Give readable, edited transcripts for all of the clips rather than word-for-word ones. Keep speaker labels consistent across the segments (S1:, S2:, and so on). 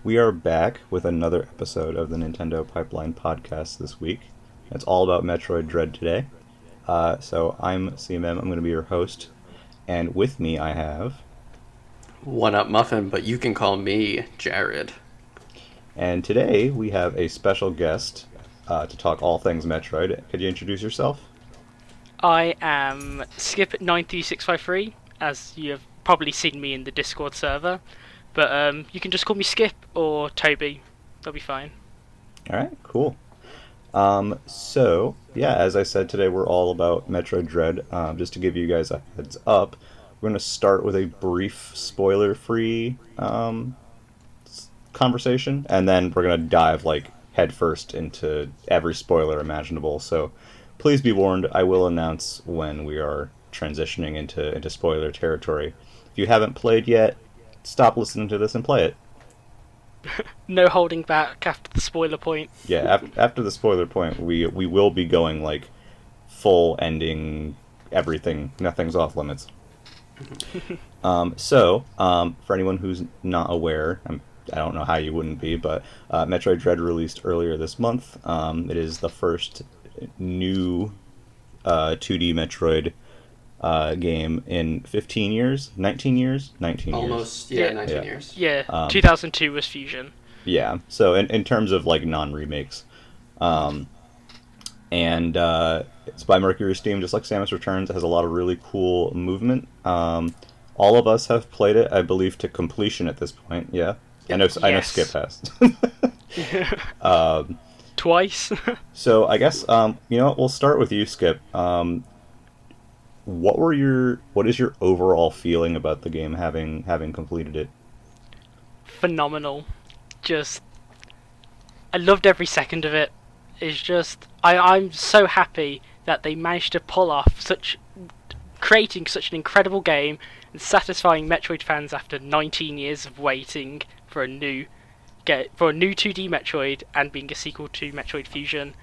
S1: We are back with another episode of the Nintendo Pipeline Podcast this week. It's all about Metroid Dread today. So I'm CMM, I'm going to be your host, and with me I have...
S2: One Up Muffin, but you can call me Jared.
S1: And today we have a special guest to talk all things Metroid. Could you introduce yourself?
S3: I am Skipper93653, as you have probably seen me in the Discord server. But you can just call me Skip or Toby. That'll be fine.
S1: Alright, cool. As I said, today we're all about Metroid Dread. Just to give you guys a heads up, we're going to start with a brief spoiler-free conversation, and then we're going to dive headfirst into every spoiler imaginable. So please be warned, I will announce when we are transitioning into spoiler territory. If you haven't played yet, stop listening to this and play it.
S3: No holding back after the spoiler point.
S1: Yeah, after the spoiler point, we will be going full ending everything. Nothing's off limits. For anyone who's not aware, I don't know how you wouldn't be, but Metroid Dread released earlier this month. It is the first new 2D Metroid game in 15 years? 19 years? 19
S2: Almost,
S1: years.
S2: Yeah, 19 years.
S3: Yeah, 2002 was Fusion.
S1: Yeah, so in terms of non-remakes. It's by Mercury Steam, just like Samus Returns. It has a lot of really cool movement. All of us have played it, I believe, to completion at this point, yeah?
S2: Yep.
S1: I know Skip has.
S3: Twice.
S1: So I guess, we'll start with you, Skip. What is your overall feeling about the game having completed it?
S3: Phenomenal. I loved every second of it. It's just, I'm so happy that they managed to pull off creating such an incredible game and satisfying Metroid fans after 19 years of waiting for a new 2D Metroid and being a sequel to Metroid Fusion.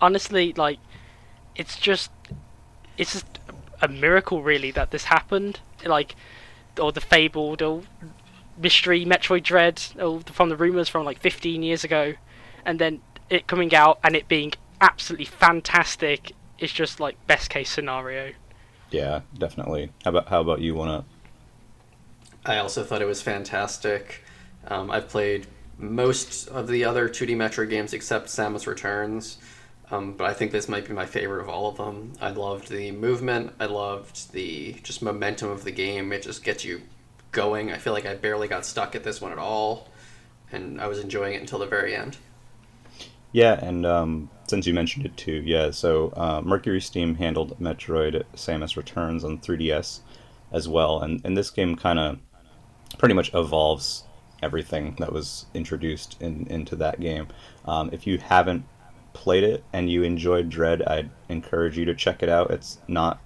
S3: Honestly, it's just a miracle, really, that this happened. Or the fabled or mystery Metroid Dread, from the rumors from 15 years ago, and then it coming out and it being absolutely fantastic is just best case scenario.
S1: Yeah, definitely. How about you, One Up?
S2: I also thought it was fantastic. I've played most of the other 2D Metroid games except Samus Returns, but I think this might be my favorite of all of them. I loved the movement. I loved the just momentum of the game. It just gets you going. I feel like I barely got stuck at this one at all, and I was enjoying it until the very end.
S1: Yeah, and since you mentioned it too, yeah, so Mercury Steam handled Metroid Samus Returns on 3DS as well, and this game kind of pretty much evolves everything that was introduced into that game. If you haven't played it and you enjoyed Dread, I'd encourage you to check it out. It's not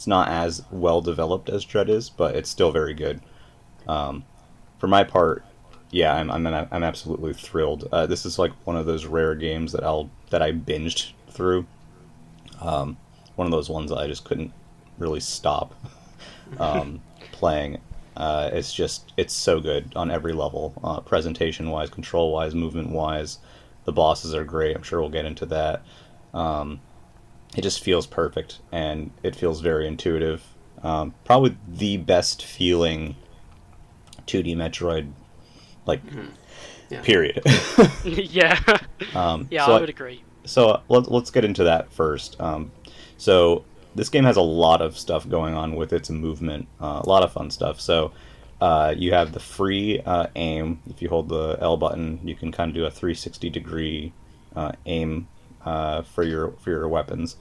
S1: as well developed as Dread is, but it's still very good. For my part, yeah, I'm absolutely thrilled. This is one of those rare games that I binged through. One of those ones that I just couldn't really stop playing. It's so good on every level, presentation wise, control wise, movement wise. The bosses are great. I'm sure we'll get into that. It just feels perfect, and it feels very intuitive. Probably the best feeling 2D Metroid,
S2: Yeah.
S1: period.
S3: Yeah.
S1: So
S3: I would agree.
S1: So let's get into that first. So this game has a lot of stuff going on with its movement, a lot of fun stuff. So you have the free aim. If you hold the L button, you can kind of do a 360-degree aim for your weapons.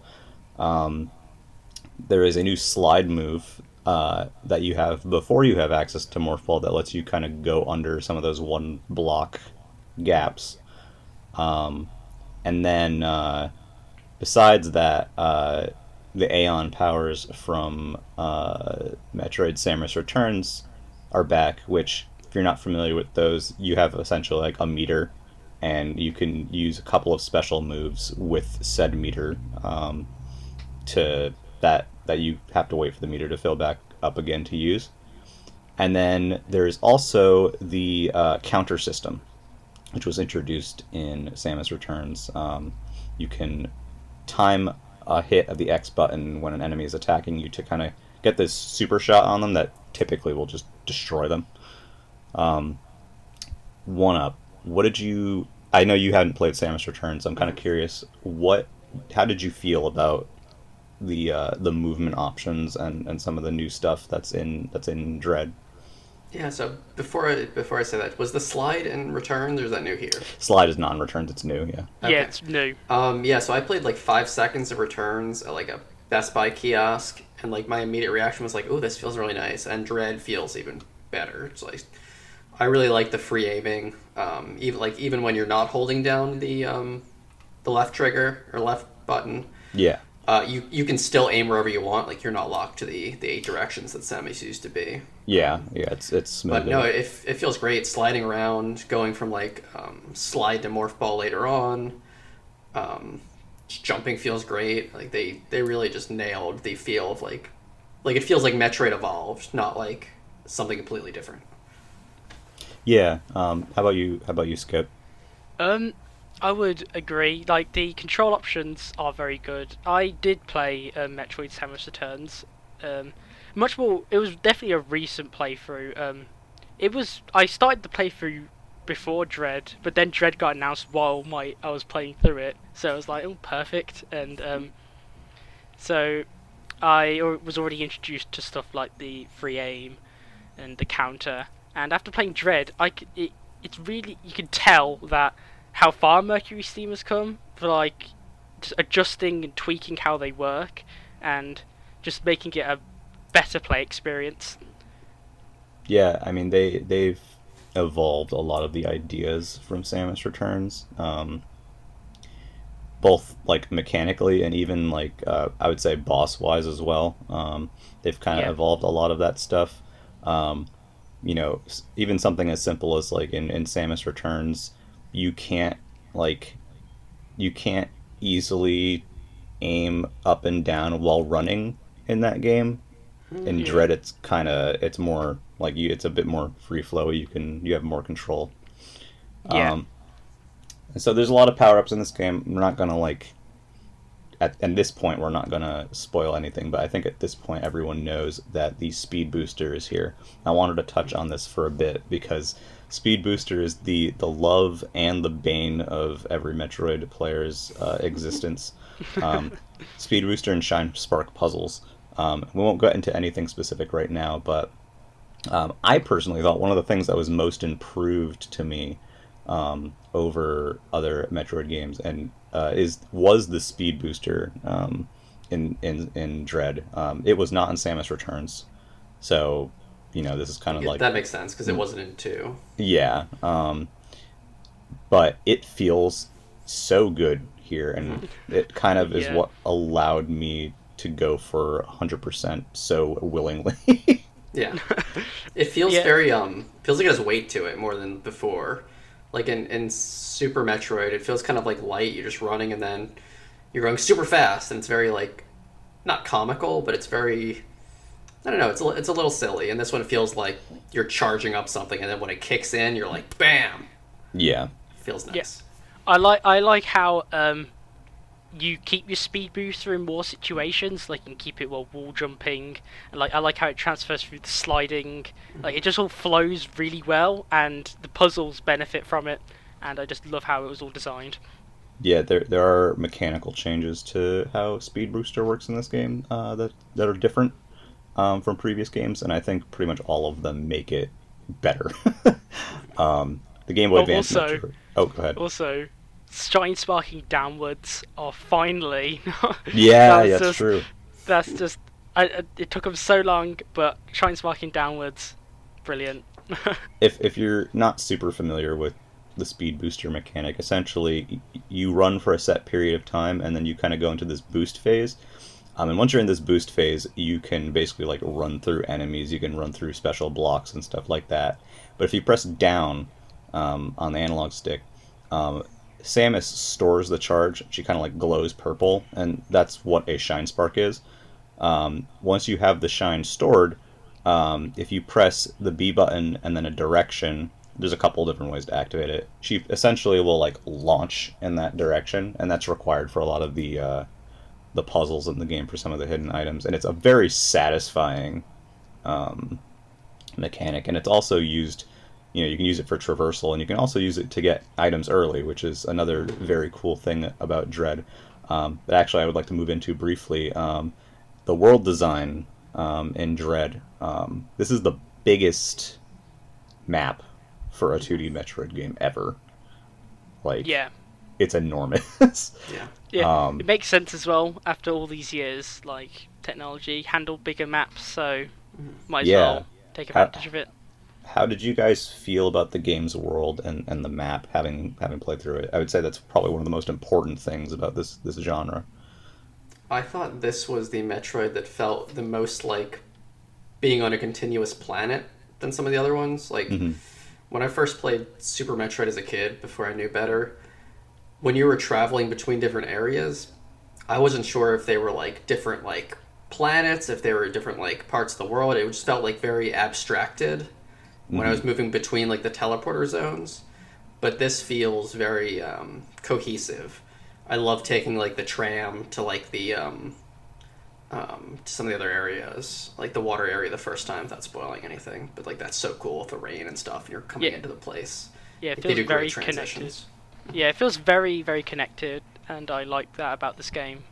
S1: There is a new slide move that you have before you have access to Morph Ball that lets you kind of go under some of those one block gaps. And then besides that, the Aeon powers from Metroid Samus Returns are back, which, if you're not familiar with those, you have essentially a meter, and you can use a couple of special moves with said meter that you have to wait for the meter to fill back up again to use. And then there's also the counter system, which was introduced in Samus Returns. You can time a hit of the X button when an enemy is attacking you to kind of get this super shot on them that typically will just destroy them. One up. What did you? I know you hadn't played Samus Returns. I'm kind of curious. How did you feel about the movement options and some of the new stuff that's in Dread?
S2: Yeah, so before I say that, was the slide in Returns or is that new here?
S1: Slide is non-returns. It's new. Yeah.
S3: Yeah,
S2: Okay.
S3: it's new.
S2: Yeah, so I played like 5 seconds of Returns at like a Best Buy kiosk, and like my immediate reaction was like, "Oh, this feels really nice," and Dread feels even better. It's like I really like the free aiming, even when you're not holding down the left trigger or left button.
S1: Yeah.
S2: You can still aim wherever you want. Like you're not locked to the 8 directions that Samus used to be.
S1: Yeah. It's smooth.
S2: But no, it feels great sliding around, going from like slide to morph ball later on. Jumping feels great. Like they really just nailed the feel of like it feels like Metroid evolved, not like something completely different.
S1: Yeah. How about you? How about you, Skip?
S3: I would agree. Like the control options are very good. I did play Metroid Samus Returns. Much more. It was definitely a recent playthrough. I started the playthrough before Dread, but then Dread got announced while I was playing through it. So I was like, oh, perfect. And so was already introduced to stuff like the free aim and the counter. And after playing Dread, it's really, you can tell that how far Mercury Steam has come for like just adjusting and tweaking how they work and just making it a better play experience.
S1: Yeah, I mean they've evolved a lot of the ideas from Samus Returns, both like mechanically and even like I would say boss wise as well. They've kind of evolved a lot of that stuff. Even something as simple as like in Samus Returns, you can't easily aim up and down while running in that game. In Dread, it's more like it's a bit more free flowy. You have more control.
S3: Yeah.
S1: And so there's a lot of power ups in this game. We're not gonna at this point we're not gonna spoil anything, but I think at this point everyone knows that the speed booster is here. I wanted to touch on this for a bit because speed booster is the love and the bane of every Metroid player's existence. Speed booster and shine spark puzzles. We won't get into anything specific right now, but I personally thought one of the things that was most improved to me over other Metroid games and was the speed booster in Dread. It was not in Samus Returns, so this is kind of like
S2: that makes sense because it wasn't in 2.
S1: Yeah, but it feels so good here, and it kind of is what allowed me to go for 100% so willingly.
S2: Yeah, it feels very feels like it has weight to it more than before. Like in Super Metroid, it feels kind of like light. You're just running and then you're going super fast, and it's very like not comical, but it's very, I don't know. It's a little silly. And this one feels like you're charging up something, and then when it kicks in, you're like bam.
S1: Yeah,
S2: feels nice.
S3: Yeah. I like how you keep your speed booster in more situations. Like you can keep it while wall jumping, and I like how it transfers through the sliding. Like it just all flows really well, and the puzzles benefit from it. And I just love how it was all designed.
S1: Yeah, there are mechanical changes to how speed booster works in this game that are different from previous games, and I think pretty much all of them make it better. The Game Boy Advance. Go ahead.
S3: Also, shine sparking downwards are finally.
S1: That's true.
S3: That's just. It took them so long, but shine sparking downwards, brilliant.
S1: If you're not super familiar with the speed booster mechanic, essentially you run for a set period of time, and then you kind of go into this boost phase. And once you're in this boost phase, you can basically like run through enemies. You can run through special blocks and stuff like that. But if you press down on the analog stick, Samus stores the charge. She kind of like glows purple, and that's what a shine spark is. Once you have the shine stored, if you press the B button and then a direction, there's a couple different ways to activate it. She essentially will like launch in that direction, and that's required for a lot of the puzzles in the game for some of the hidden items, and it's a very satisfying mechanic. And it's also used, you can use it for traversal, and you can also use it to get items early, which is another very cool thing about Dread. That actually I would like to move into briefly. The world design in Dread. This is the biggest map for a 2D Metroid game ever. Like,
S3: Yeah.
S1: it's enormous.
S2: Yeah.
S3: Yeah, it makes sense as well after all these years. Like, technology handle bigger maps, so might as well take advantage of it.
S1: How did you guys feel about the game's world and the map, having played through it? I would say that's probably one of the most important things about this genre.
S2: I thought this was the Metroid that felt the most like being on a continuous planet than some of the other ones. Like, when I first played Super Metroid as a kid, before I knew better, when you were traveling between different areas, I wasn't sure if they were like different like planets, if they were different like parts of the world. It just felt like very abstracted when I was moving between like the teleporter zones. But this feels very cohesive. I love taking like the tram to like the to some of the other areas, like the water area the first time, without spoiling anything. But like that's so cool with the rain and stuff, and you're coming into the place.
S3: Yeah, it
S2: They
S3: feels
S2: do
S3: very
S2: great
S3: connected.
S2: transitions.
S3: Yeah, it feels very, very connected, and I like that about this game.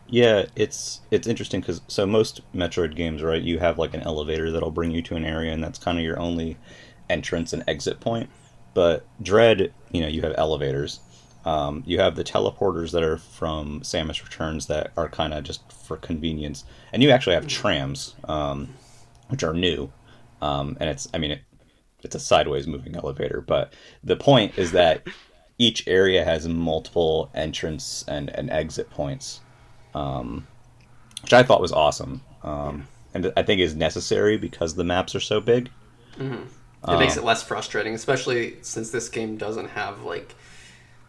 S1: Yeah, it's interesting because so most Metroid games, right? You have like an elevator that'll bring you to an area, and that's kind of your only entrance and exit point. But Dread, you have elevators. You have the teleporters that are from Samus Returns that are kind of just for convenience, and you actually have trams, which are new. And it's a sideways moving elevator, but the point is that each area has multiple entrance and exit points, which I thought was awesome, and I think is necessary because the maps are so big.
S2: It makes it less frustrating, especially since this game doesn't have like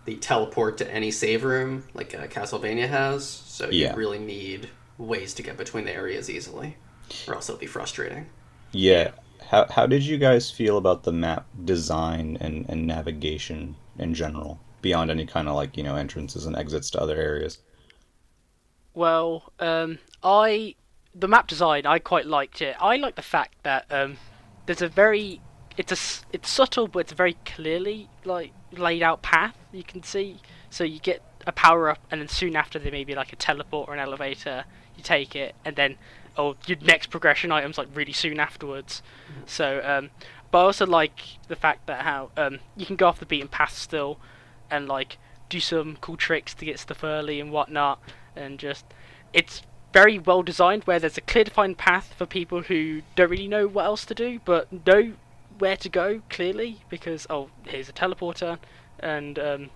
S2: the teleport to any save room like Castlevania has. So you really need ways to get between the areas easily, or else it'll be frustrating.
S1: Yeah. How did you guys feel about the map design and navigation in general, beyond any kind of like, entrances and exits to other areas?
S3: Well, the map design, I quite liked it. I like the fact that there's a very it's subtle, but it's a very clearly like laid out path you can see. So you get a power up, and then soon after there may be like a teleport or an elevator. You take it, and then your next progression items like really soon afterwards. So, but I also like the fact that how you can go off the beaten path still, and like do some cool tricks to get stuff early and whatnot, and just it's very well designed where there's a clear defined path for people who don't really know what else to do but know where to go clearly because here's a teleporter, and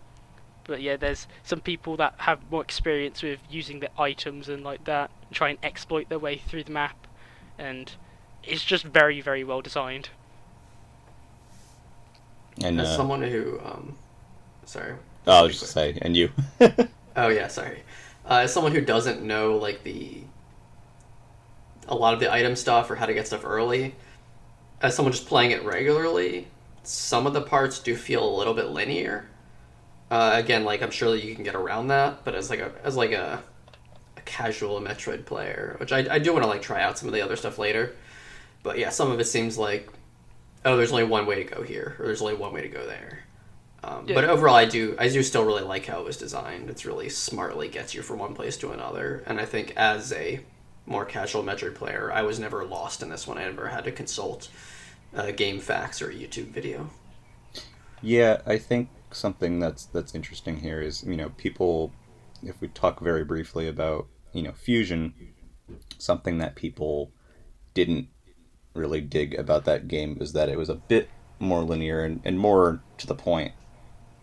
S3: but yeah, there's some people that have more experience with using the items and like that, and try and exploit their way through the map, and it's just very, very well designed.
S1: And
S2: As someone who, sorry.
S1: I was just say, and you.
S2: Oh yeah, sorry. As someone who doesn't know like a lot of the item stuff or how to get stuff early, as someone just playing it regularly, some of the parts do feel a little bit linear. Again, like I'm sure that you can get around that, but as a casual Metroid player, which I do want to like try out some of the other stuff later. But yeah, some of it seems like, there's only one way to go here, or there's only one way to go there. But overall, I do still really like how it was designed. It's really smartly gets you from one place to another, and I think as a more casual Metroid player, I was never lost in this one. I never had to consult game facts or a YouTube video.
S1: Yeah, I think something that's interesting here is, people, if we talk very briefly about, Fusion, something that people didn't really dig about that game is that it was a bit more linear and more to the point.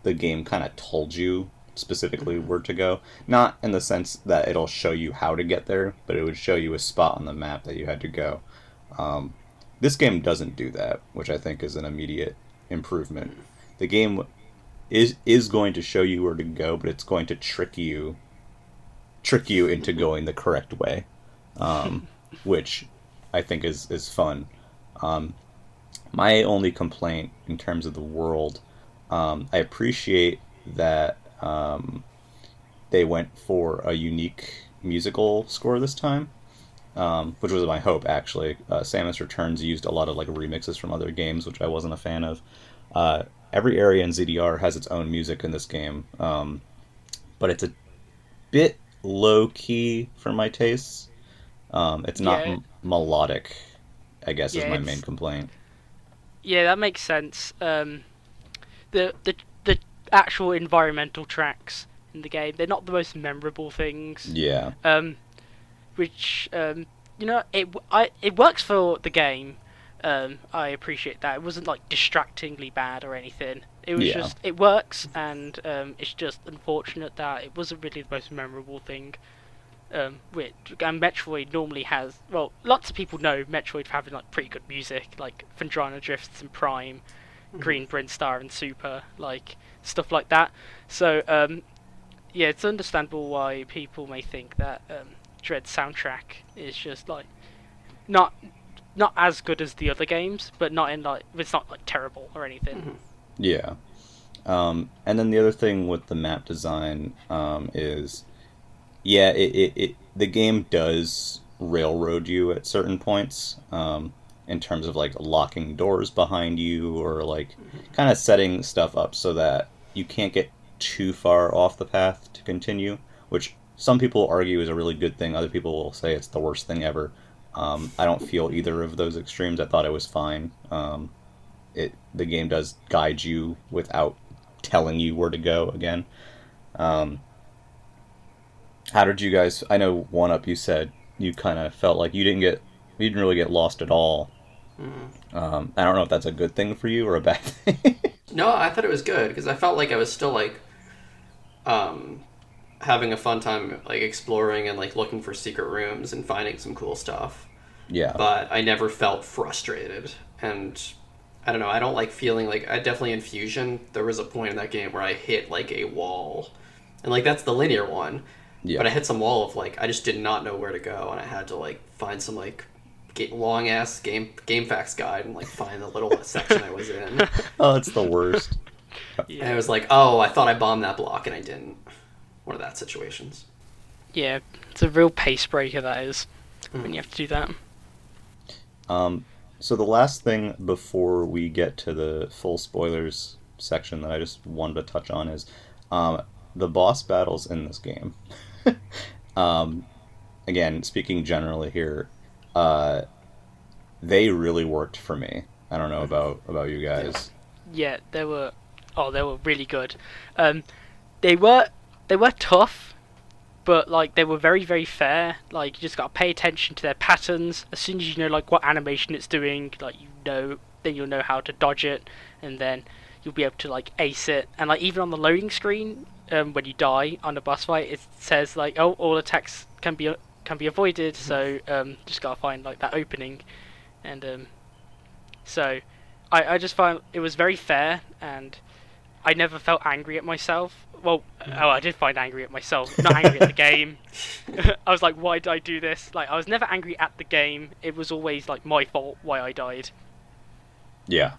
S1: The game kind of told you specifically where to go. Not in the sense that it'll show you how to get there, but it would show you a spot on the map that you had to go. This game doesn't do that, which I think is an immediate improvement. The game is going to show you where to go, but it's going to trick you into going the correct way, which I think is fun. Um, my only complaint in terms of the world, I appreciate that they went for a unique musical score this time, which was my hope actually. Samus Returns used a lot of like remixes from other games, which I wasn't a fan of. Every area in ZDR has its own music in this game, but it's a bit low key for my tastes. It's not
S3: Yeah,
S1: melodic, I guess, is
S3: yeah,
S1: my main complaint.
S3: yeah, that makes sense. The actual environmental tracks in the game, they're not the most memorable things.
S1: Yeah,
S3: Um, which it works for the game. I appreciate that. It wasn't like distractingly bad or anything. It was
S1: yeah,
S3: just it works, and it's just unfortunate that it wasn't really the most memorable thing. Which and Metroid normally has. Well, lots of people know Metroid for having like pretty good music, like Phandrana Drifts and Prime, Green Brinstar and Super, like stuff like that. So yeah, it's understandable why people may think that Dread soundtrack is just like not not as good as the other games, but not in like it's not like terrible or anything.
S1: yeah. And then the other thing with the map design is, yeah, the game does railroad you at certain points, in terms of like locking doors behind you or like kind of setting stuff up so that you can't get too far off the path to continue, which some people argue is a really good thing. Other people will say it's the worst thing ever. I don't feel either of those extremes. I thought it was fine. The game does guide you without telling you where to go again. Um, how did you guys? I know one up. You said you kind of felt like you didn't really get lost at all. I don't know if that's a good thing for you or a bad thing.
S2: No, I thought it was good because I felt like I was still like um, having a fun time like exploring and like looking for secret rooms and finding some cool stuff.
S1: Yeah,
S2: But I never felt frustrated. And I don't know, I don't like feeling like I definitely in Fusion there was a point in that game where I hit like a wall. And like that's the linear one.
S1: yeah.
S2: But I hit some wall of like I just did not know where to go and I had to like find some like long ass game facts guide and like find the little section I was in.
S1: Oh, it's the worst.
S2: And it
S3: Yeah,
S2: was like, oh, I thought I bombed that block and I didn't. One of that situations.
S3: yeah, it's a real pace breaker that is when you have to do that.
S1: Um, so the last thing before we get to the full spoilers section that I just wanted to touch on is the boss battles in this game. um, Again, speaking generally here, uh, they really worked for me. I don't know about you guys.
S3: Yeah, they were really good. Um, they were they were tough, but like they were very very fair. Like you just gotta pay attention to their patterns. As soon as you know like what animation it's doing, like then you'll know how to dodge it, and then you'll be able to like ace it. And like even on the loading screen, when you die on a boss fight, it says like, oh, all attacks can be avoided. So just gotta find like that opening, and so I just found it was very fair, and I never felt angry at myself. Well, oh, I did find angry at myself, not angry at the game. I was like, why did I do this? Like, I was never angry at the game. It was always like my fault why I died.
S1: Yeah.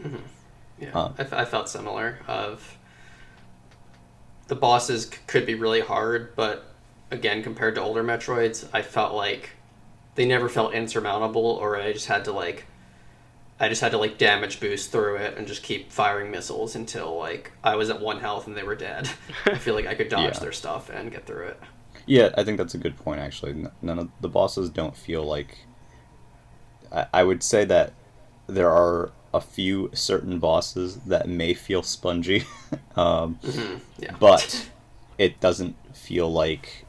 S2: Yeah,
S1: Uh,
S2: I felt similar. Of the bosses could be really hard, but again, compared to older Metroids, I felt like they never felt insurmountable, or I just had to like damage boost through it and just keep firing missiles until like I was at 1 health and they were dead. I feel like I could dodge
S1: Yeah.
S2: their stuff and get through it.
S1: Yeah, I think that's a good point, actually. None of the bosses don't feel like. I would say that there are a few certain bosses that may feel spongy,
S2: Yeah.
S1: but it doesn't feel like,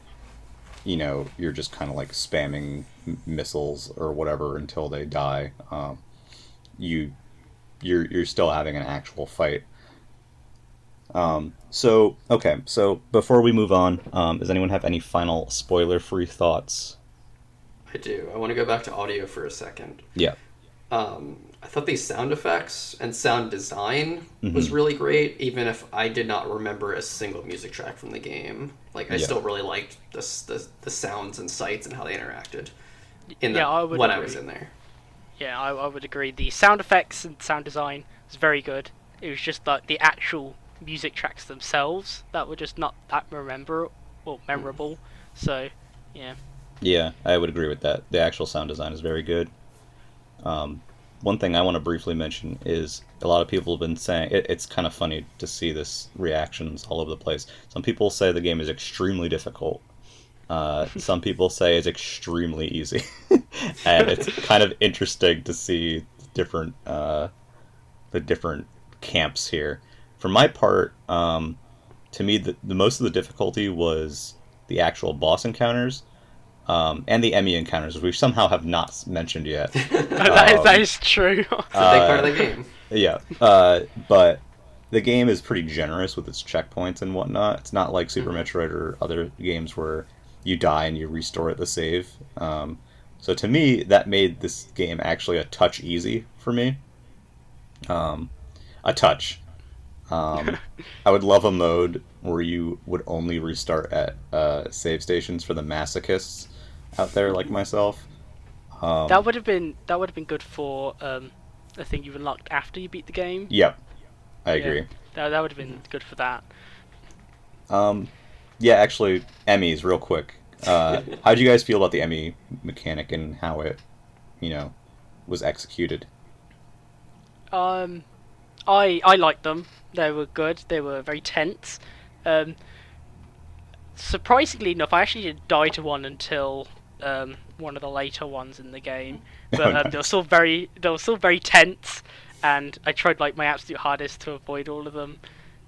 S1: you're just kind of like spamming missiles or whatever until they die. You, you're still having an actual fight. So okay, so before we move on, does anyone have any final spoiler-free thoughts?
S2: I do. I want to go back to audio for a second.
S1: Yeah.
S2: I thought these sound effects and sound design
S1: Mm-hmm.
S2: was really great, even if I did not remember a single music track from the game. Like, I
S1: Yeah.
S2: still really liked the sounds and sights and how they interacted
S3: Yeah, I would
S2: when I
S3: agree.
S2: was in there.
S3: Yeah, I would agree. The sound effects and sound design was very good. It was just like the actual music tracks themselves that were just not that memorable. So, yeah.
S1: Yeah, I would agree with that. The actual sound design is very good. Um, One thing I want to briefly mention is a lot of people have been saying it's kind of funny to see this reactions all over the place. Some people say the game is extremely difficult. Some people say it's extremely easy, and it's kind of interesting to see the different camps here. For my part, to me, the most of the difficulty was the actual boss encounters, and the Emmy encounters, which we somehow have not mentioned yet.
S3: That is true.
S2: It's a big part of the game.
S1: Yeah, but the game is pretty generous with its checkpoints and whatnot. It's not like Super Metroid or other games where you die and you restore at the save. So to me, that made this game actually a touch easy for me. A touch. I would love a mode where you would only restart at save stations for the masochists out there like myself.
S3: That would have been good for a thing you've unlocked after you beat the game.
S1: Yep, I agree.
S3: That would have been good for that.
S1: Yeah, actually, Emmys, real quick. How did you guys feel about the Emmy mechanic and how it, was executed?
S3: I liked them. They were good. They were very tense. Surprisingly enough, I actually didn't die to one until one of the later ones in the game. But
S1: Nice.
S3: they were still very tense, and I tried like my absolute hardest to avoid all of them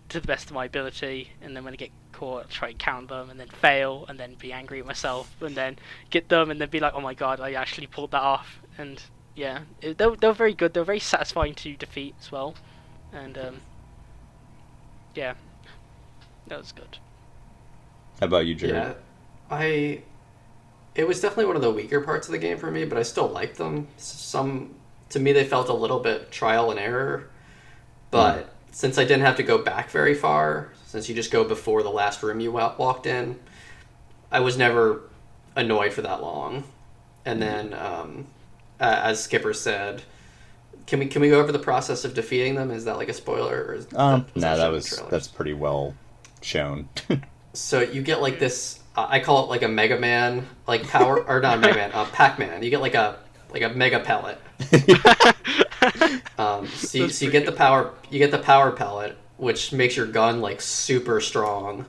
S3: to the best of my ability. And then when I get caught, I try and count them, and then fail, and then be angry at myself, and then get them, and then be like, oh my god, I actually pulled that off. And yeah, they were very good. They were very satisfying to defeat as well. And yeah, that was good.
S1: How about you, Jared?
S2: Yeah, it was definitely one of the weaker parts of the game for me, but I still liked them. To me, they felt a little bit trial and error, but since I didn't have to go back very far, since you just go before the last room you walked in, I was never annoyed for that long. And then, as Skipper said, can we go over the process of defeating them? Is that like a spoiler? Or
S1: That's pretty well shown.
S2: So you get like this. I call it like a Mega Man, like power or not Mega Man, Pac-Man. You get like a Mega Pellet. So you get the power pellet, which makes your gun like super strong,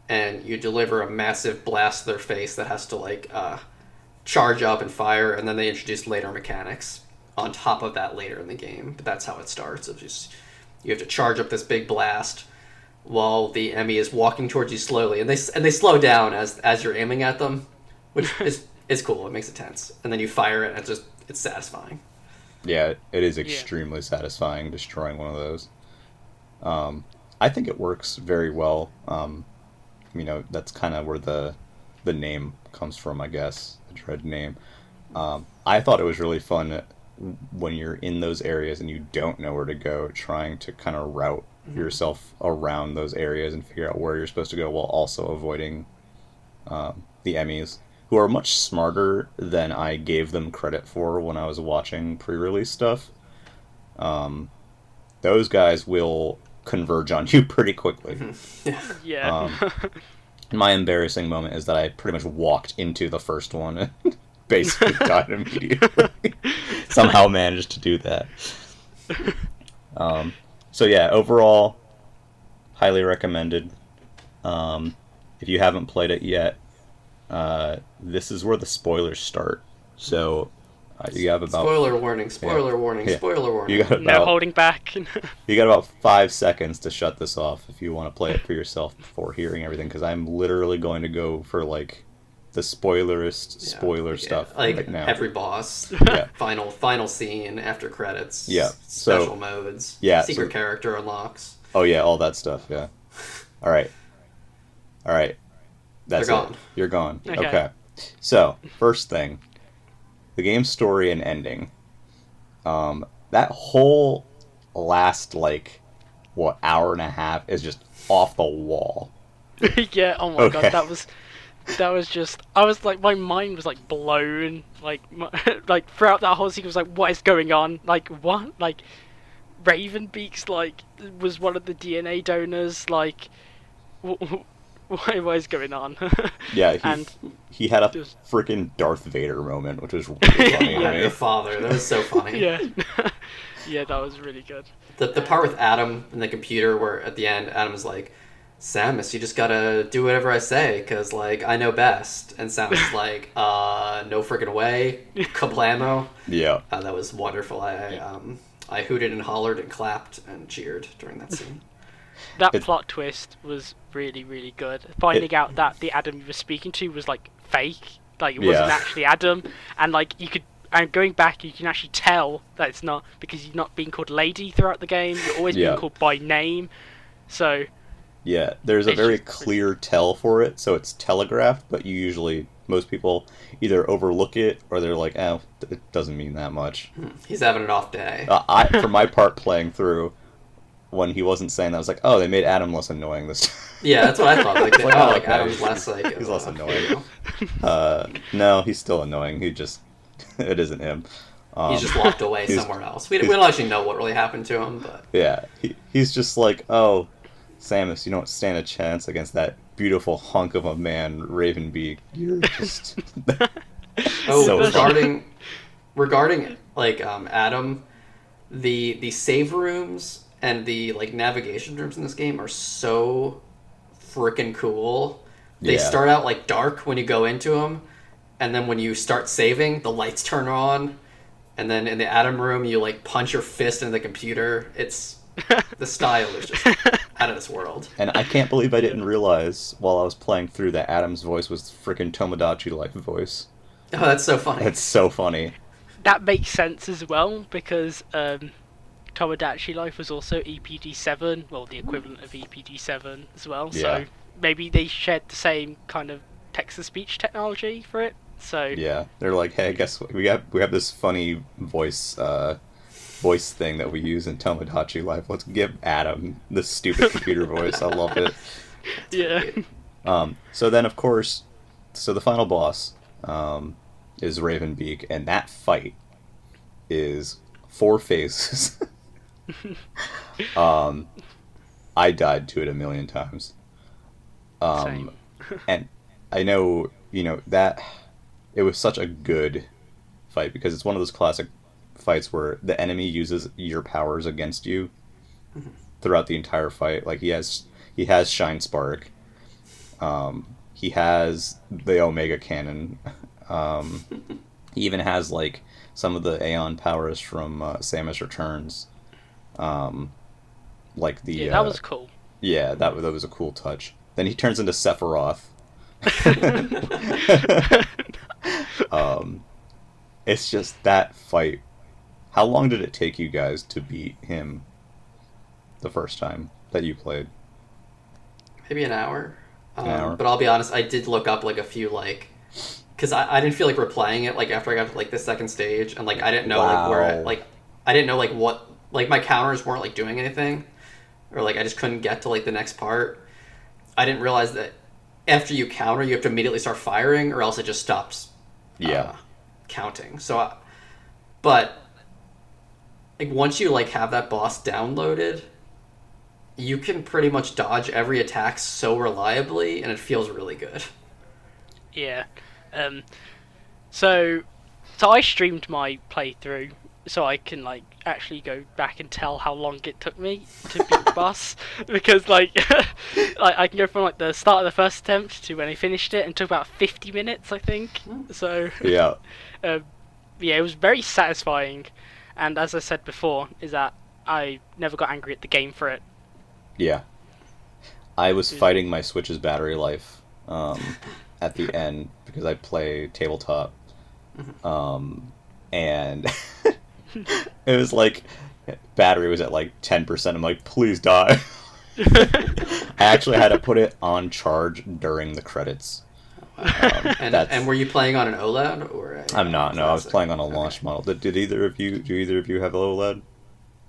S2: and you deliver a massive blast to their face that has to like charge up and fire, and then they introduce later mechanics on top of that later in the game. But that's how it starts. It's just you have to charge up this big blast while the Emmy is walking towards you slowly, and they slow down as you're aiming at them, which is cool. It makes it tense, and then you fire it, and it's satisfying.
S1: Yeah, it is extremely satisfying destroying one of those. I think it works very well. That's kind of where the name comes from, I guess, the Dread name. I thought it was really fun when you're in those areas and you don't know where to go, trying to kind of route yourself around those areas and figure out where you're supposed to go while also avoiding the Emmys, who are much smarter than I gave them credit for when I was watching pre-release stuff. Those guys will converge on you pretty quickly.
S3: Yeah.
S1: My embarrassing moment is that I pretty much walked into the first one and basically died immediately. Somehow managed to do that. So yeah, overall, highly recommended. If you haven't played it yet, this is where the spoilers start. So you have about
S2: spoiler warning. Spoiler warning.
S1: You got
S3: No holding back.
S1: You got about 5 seconds to shut this off if you want to play it for yourself before hearing everything, because I'm literally going to go for like the spoiler stuff
S2: like
S1: right now.
S2: Every boss, final scene, after credits, special modes, secret character unlocks.
S1: Oh yeah, all that stuff. Yeah. All right. That's
S2: They're gone.
S1: it. You're gone.
S3: Okay.
S1: Okay. So first thing, the game's story and ending. That whole last hour and a half is just off the wall.
S3: Yeah. Oh my god, That was just, I was like, my mind was like blown. Like, like throughout that whole sequence, was like, what is going on? Like, what? Like, Ravenbeak's like was one of the DNA donors. Like, what is going on?
S1: Yeah,
S3: And
S1: he had a
S3: just
S1: freaking Darth Vader moment, which was really funny to
S2: Yeah, your
S1: me.
S2: father. That was so funny.
S3: yeah, yeah, that was really good.
S2: The part with Adam and the computer where at the end Adam's like, Samus, you just gotta do whatever I say, cause like I know best. And Samus is like, no freaking way, kablamo.
S1: Yeah.
S2: That was wonderful. I hooted and hollered and clapped and cheered during that scene.
S3: That
S1: It-
S3: plot twist was really, really good. Finding out that the Adam you were speaking to was like fake, like it wasn't
S1: Yeah.
S3: actually Adam, and like you could, and going back, you can actually tell that it's not, because you're not being called Lady throughout the game. You're always
S1: Yeah.
S3: being called by name. So
S1: Yeah, there's a
S3: It's
S1: very
S3: just
S1: clear tell for it, so it's telegraphed, but most people either overlook it or they're like, oh, it doesn't mean that much.
S2: He's having an off day.
S1: For my part playing through, when he wasn't saying that, I was like, oh, they made Adam less annoying this time.
S2: Yeah, that's what I thought. Like,
S1: Like,
S2: oh,
S1: oh,
S2: like
S1: okay.
S2: Adam's less like
S1: He's less annoying.
S2: you know.
S1: No, he's still annoying. He just, it isn't him.
S2: He's just walked away
S1: he's-
S2: somewhere else. We don't actually know what really happened to him, but
S1: Yeah, he's just like, oh, Samus, you don't stand a chance against that beautiful hunk of a man, Ravenbeak. You're just...
S2: oh,
S1: So
S2: regarding like Adam, the save rooms and the like navigation rooms in this game are so freaking cool. They
S1: Yeah.
S2: start out like dark when you go into them, and then when you start saving, the lights turn on, and then in the Adam room you like punch your fist into the computer. It's the style is just out of this world.
S1: And I can't believe I didn't realize while I was playing through that Adam's voice was freaking Tomodachi-like voice.
S2: Oh, that's so funny.
S1: It's so funny.
S3: that makes sense as well, because Tomodachi Life was also EPD7, well, the equivalent of EPD7 as well.
S1: Yeah.
S3: So maybe they shared the same kind of text-to-speech technology for it. So
S1: Yeah, they're like, hey, guess what? We have this funny voice thing that we use in Tomodachi Life. Let's give Adam this stupid computer voice. I love it.
S3: yeah,
S1: So then, of course, so the final boss is Ravenbeak, and that fight is 4 phases. I died to it a million times.
S3: same.
S1: And I know, that it was such a good fight because it's one of those classic fights where the enemy uses your powers against you throughout the entire fight. Like he has Shine Spark. He has the Omega Cannon. He even has like some of the Aeon powers from Samus Returns. Like the
S3: Yeah, that was cool.
S1: yeah, that was a cool touch. Then he turns into Sephiroth. It's just that fight. How long did it take you guys to beat him the first time that you played?
S2: Maybe an hour.
S1: An hour.
S2: But I'll be honest, I did look up like a few like, because I didn't feel like replaying it like after I got to like the second stage, and like I didn't know like where
S1: Wow.
S2: like I didn't know like what like my counters weren't like doing anything, or like I just couldn't get to like the next part. I didn't realize that after you counter, you have to immediately start firing, or else it just stops.
S1: Yeah.
S2: Counting. So, but like once you like have that boss downloaded, you can pretty much dodge every attack so reliably, and it feels really good.
S3: Yeah. So I streamed my playthrough, so I can like actually go back and tell how long it took me to beat the boss, because like I can go from like the start of the first attempt to when I finished it, and it took about 50 minutes, I think. So
S1: Yeah.
S3: yeah, it was very satisfying, and as I said before, is that I never got angry at the game for it.
S1: Yeah. I was fighting my Switch's battery life at the end because I play tabletop. And it was like battery was at like 10%. I'm like, please die. I actually had to put it on charge during the credits.
S2: And were you playing on an OLED or?
S1: I'm not. No, I was
S2: classic?
S1: playing on a
S2: Okay.
S1: launch model. Did either of you? Do either of you have OLED?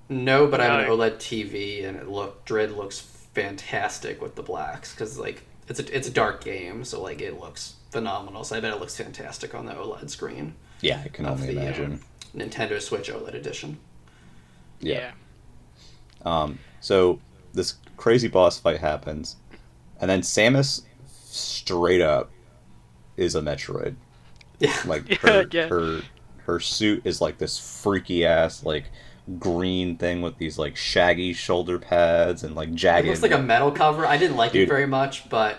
S2: No, but I have an
S3: No.
S2: OLED TV, and Dread looks fantastic with the blacks, because like it's a dark game, so like it looks phenomenal. So I bet it looks fantastic on the OLED screen
S1: Yeah, I can
S2: of
S1: only
S2: the
S1: imagine.
S2: Nintendo Switch OLED edition.
S1: Yeah.
S3: Yeah.
S1: So this crazy boss fight happens, and then Samus straight up is a Metroid.
S2: Yeah,
S1: Like
S3: Yeah, yeah.
S1: her suit is like this freaky ass like green thing with these like shaggy shoulder pads and like
S2: it looks
S1: jagged.
S2: like a metal cover. I didn't like it
S1: Dude,
S2: very much, but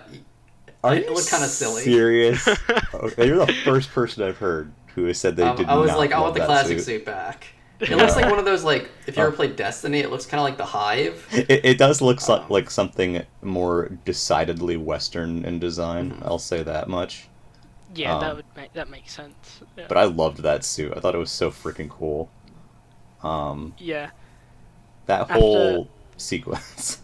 S1: are
S2: it
S1: you
S2: looked kind of silly.
S1: serious? Okay, you're the first person I've heard who has said they did
S2: I was
S1: not
S2: like, I
S1: love
S2: want the
S1: that
S2: classic
S1: suit.
S2: suit back. It looks like one of those, like, if you ever
S1: Oh.
S2: played Destiny, it looks kind of like the Hive.
S1: It does look
S2: Um,
S1: like something more decidedly Western in design. I'll say that much.
S3: Yeah,
S1: Um,
S3: that makes sense. Yeah.
S1: But I loved that suit. I thought it was so freaking cool. Um,
S3: Yeah.
S1: that
S3: After
S1: whole sequence.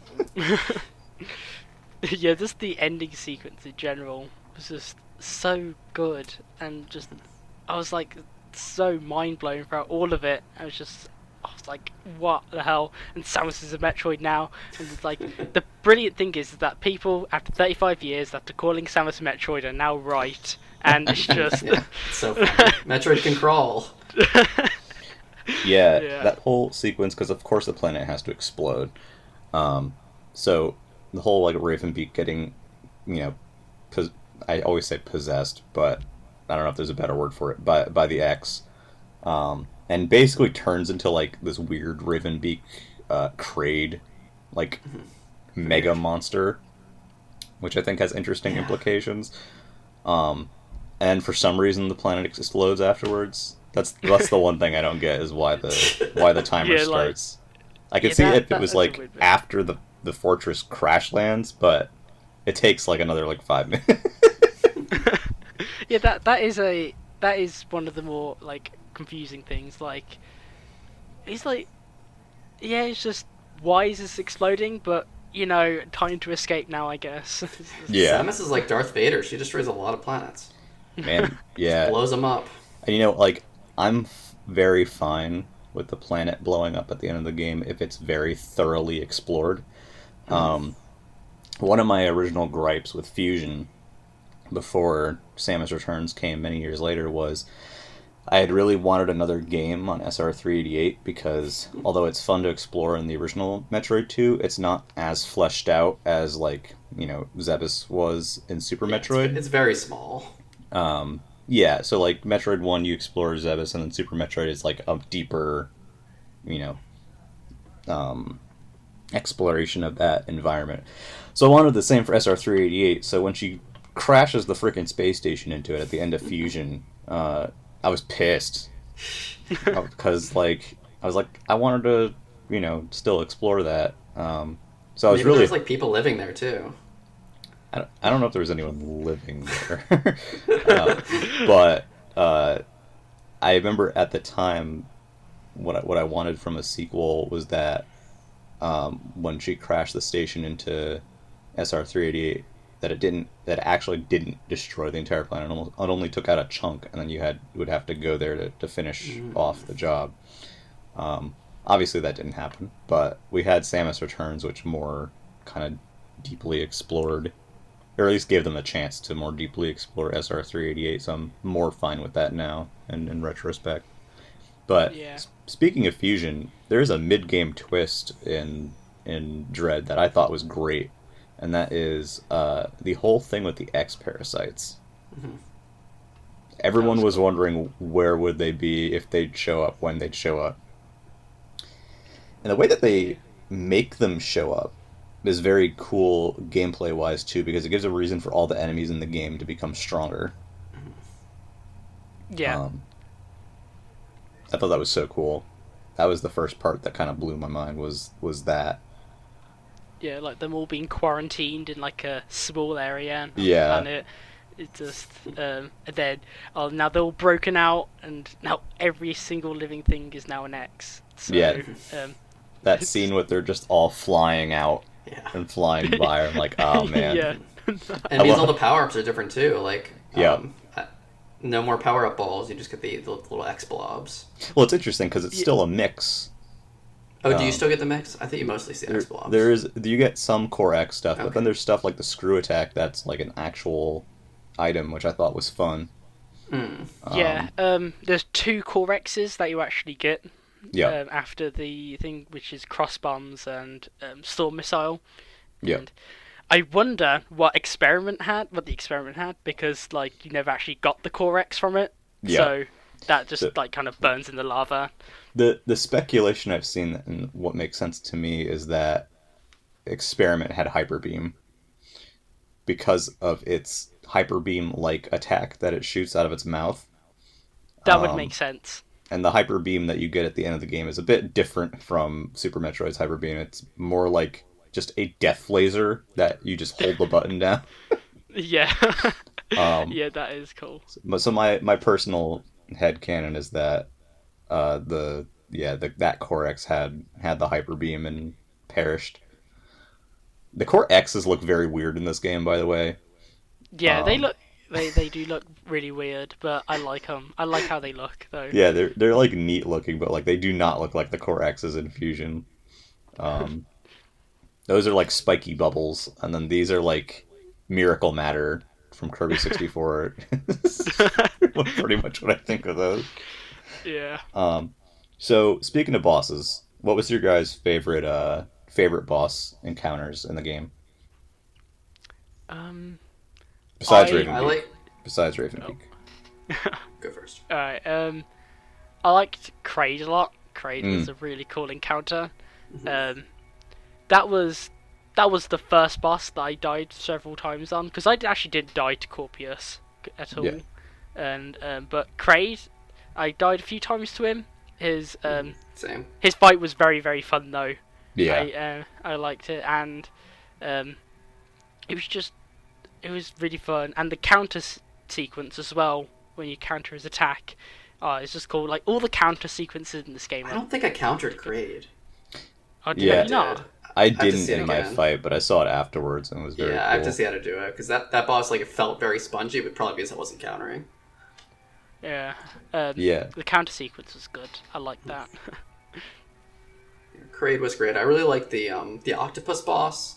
S3: Yeah, just the ending sequence in general was just so good, and just I was like so mind blown throughout all of it. I was like, what the hell? And Samus is a Metroid now, and it's like the brilliant thing is that people after 35 years after calling Samus a Metroid are now right, and it's just
S2: yeah, it's so funny. Metroid can crawl.
S1: Yeah,
S3: Yeah.
S1: that whole sequence, because of course the planet has to explode. So the whole like Ravenbeak getting, you know, I always say possessed, but I don't know if there's a better word for it, by the X, and basically turns into like this weird Ravenbeak, Kraid, like mega monster, which I think has interesting
S2: Yeah.
S1: implications. And for some reason the planet explodes afterwards. That's the one thing I don't get is why the timer
S3: Yeah, like-
S1: starts. I could
S3: yeah,
S1: see
S3: that-
S1: if it was
S3: that's a
S1: like
S3: weird bit.
S1: after the fortress crash lands, but it takes like another like 5 minutes.
S3: yeah, that is one of the more like confusing things. Like, it's like, yeah, it's just why is this exploding? But you know, time to escape now, I guess.
S1: Yeah,
S2: Samus is like Darth Vader. She destroys a lot of planets.
S1: man. Yeah,
S2: Blows them up.
S1: and you know, like I'm very fine with the planet blowing up at the end of the game if it's very thoroughly explored. One of my original gripes with Fusion before Samus Returns came many years later was I had really wanted another game on SR388 because although it's fun to explore in the original Metroid 2, it's not as fleshed out as like, you know, Zebes was in Super
S2: Yeah,
S1: Metroid.
S2: it's very small.
S1: Yeah, so like Metroid 1 you explore Zebes and then Super Metroid is like a deeper, you know, exploration of that environment. So I wanted the same for SR388. So when she crashes the freaking space station into it at the end of Fusion, I was pissed because like I was like I wanted to, you know, still explore that. So I was
S2: Maybe
S1: really
S2: there's like people living there too.
S1: I don't know if there was anyone living there, but I remember at the time what I wanted from a sequel was that when she crashed the station into SR388, that it actually didn't destroy the entire planet. It only took out a chunk, and then you would have to go there to finish off the job. Obviously, that didn't happen, but we had Samus Returns, which more kind of deeply explored, or at least gave them a chance to more deeply explore SR388. So I'm more fine with that now, and in retrospect. But
S3: Yeah.
S1: speaking of Fusion, there's a mid-game twist in Dread that I thought was great, and that is the whole thing with the X parasites. Everyone
S3: That was
S1: was wondering where would they be if they'd show up, when they'd show up. And the way that they make them show up is very cool gameplay wise too, because it gives a reason for all the enemies in the game to become stronger.
S3: Yeah.
S1: I thought that was so cool. That was the first part that kind of blew my mind was that.
S3: Yeah, like them all being quarantined in like a small area on the
S1: Yeah.
S3: planet. It just and then now they're all broken out, and now every single living thing is now an X. So,
S1: Yeah.
S3: Um,
S1: That scene with they're just all flying out
S2: Yeah.
S1: and flying by. I'm like, oh man.
S3: yeah.
S2: And it means
S1: love-
S2: all the power ups are different too. Like,
S1: Yeah.
S2: no more power up balls. You just get the little X blobs.
S1: Well, it's interesting because it's
S3: Yeah.
S1: still a mix
S2: Oh, do you still get the mix? I think you mostly see X blobs.
S1: You get some Core X stuff, but then
S2: Okay.
S1: there's stuff like the screw attack that's like an actual item, which I thought was fun.
S2: Hmm.
S3: Yeah, there's two core X's that you actually get
S1: Yeah,
S3: after the thing, which is cross bombs and storm missile.
S1: yeah,
S3: And I wonder what the experiment had, because like you never actually got the core X from it,
S1: yeah.
S3: so that
S1: The
S3: just like kind of burns in the lava.
S1: the speculation I've seen and what makes sense to me is that Experiment had Hyper Beam because of its Hyper Beam like attack that it shoots out of its mouth.
S3: That would make
S1: Um,
S3: sense.
S1: and the Hyper Beam that you get at the end of the game is a bit different from Super Metroid's Hyper Beam. It's more like just a death laser that you just hold the button down.
S3: Yeah,
S1: Um,
S3: yeah, that is cool.
S1: so my personal headcanon is that that Core X had the Hyper Beam and perished. The Core X's look very weird in this game, by the way.
S3: Yeah,
S1: Um,
S3: they do look really weird, but I like them. I like how they look though.
S1: yeah, they're like neat looking, but like they do not look like the Core X's in Fusion. Um, those are like spiky bubbles, and then these are like Miracle Matter from Kirby 64. Pretty much what I think of those.
S3: Yeah.
S1: Um, so speaking of bosses, what was your guys' favorite boss encounters in the game
S3: Um.
S1: besides
S3: I
S1: Raven
S2: I
S1: Peak?
S2: like.
S1: Besides Raven
S3: Oh.
S1: Peak.
S2: Go first.
S3: Alright. I liked Kraid a lot. Kraid was
S1: Mm,
S3: a really cool encounter.
S2: Hmm.
S3: Um. That was the first boss that I died several times on, because actually didn't die to Corpius at
S1: yeah,
S3: all. And but Kraid, I died a few times to him.
S2: Same.
S3: His fight was very very fun though.
S1: yeah,
S3: I liked it, and um, it was just it was really fun, and the sequence as well when you counter his attack. Oh, it's just cool. Like all the counter sequences in this game
S2: I
S3: are.
S2: don't think I countered Grade.
S3: Oh,
S1: yeah.
S3: did you not?
S1: I
S2: I have to
S1: didn't
S2: see it
S1: in my
S2: again.
S1: fight, but I saw it afterwards and it was very
S2: Yeah, I have to
S1: cool.
S2: see how to do it because that boss like it felt very spongy, but probably because I wasn't countering.
S3: Yeah.
S1: Yeah,
S3: The counter sequence was good. I like that.
S2: Kraid was great. I really liked the octopus boss.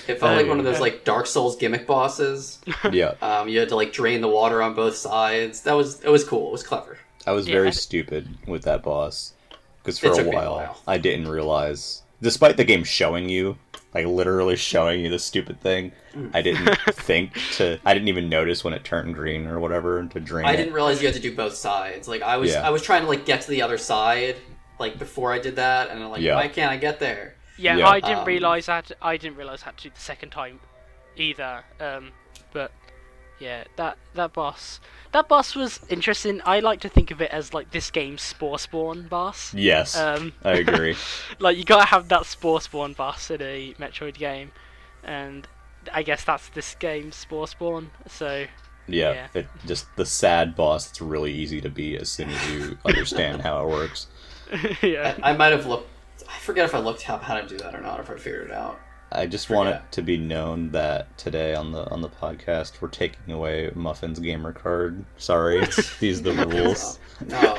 S2: It felt
S1: Oh,
S2: like
S1: yeah.
S2: one of those like Dark Souls gimmick bosses.
S1: yeah.
S2: You had to like drain the water on both sides. It was cool. It was clever.
S1: I was
S3: Yeah,
S1: very
S3: and-
S1: stupid with that boss because for
S2: It
S1: a
S2: took me a
S1: while
S2: while.
S1: I didn't realize, despite the game showing you, like literally showing you this stupid thing, I didn't I didn't even notice when it turned green or whatever to drain
S2: I
S1: it.
S2: didn't realize you had to do both sides. Like
S1: Yeah.
S2: I was trying to like get to the other side like before I did that, and I'm like,
S1: Yeah.
S2: why can't I get there?
S3: Yeah,
S1: Yeah.
S3: I didn't
S2: Um,
S3: realize that. I didn't realize I had to do the second time, either. But yeah, that boss was interesting. I like to think of it as like this game's Spore Spawn boss.
S1: Yes,
S3: Um,
S1: I agree.
S3: like you gotta have that Spore Spawn boss in a Metroid game, and I guess that's this game's Spore Spawn. So
S1: Yeah,
S3: Yeah.
S1: it just the sad boss. It's really easy to beat as soon as you understand how it works.
S3: yeah,
S2: I might have looked. I forget if I looked how to do that or not. If I figured it out.
S1: I just want it
S2: Forget.
S1: to be known that today on the podcast we're taking away Muffin's gamer card. Sorry, these are the rules.
S2: No,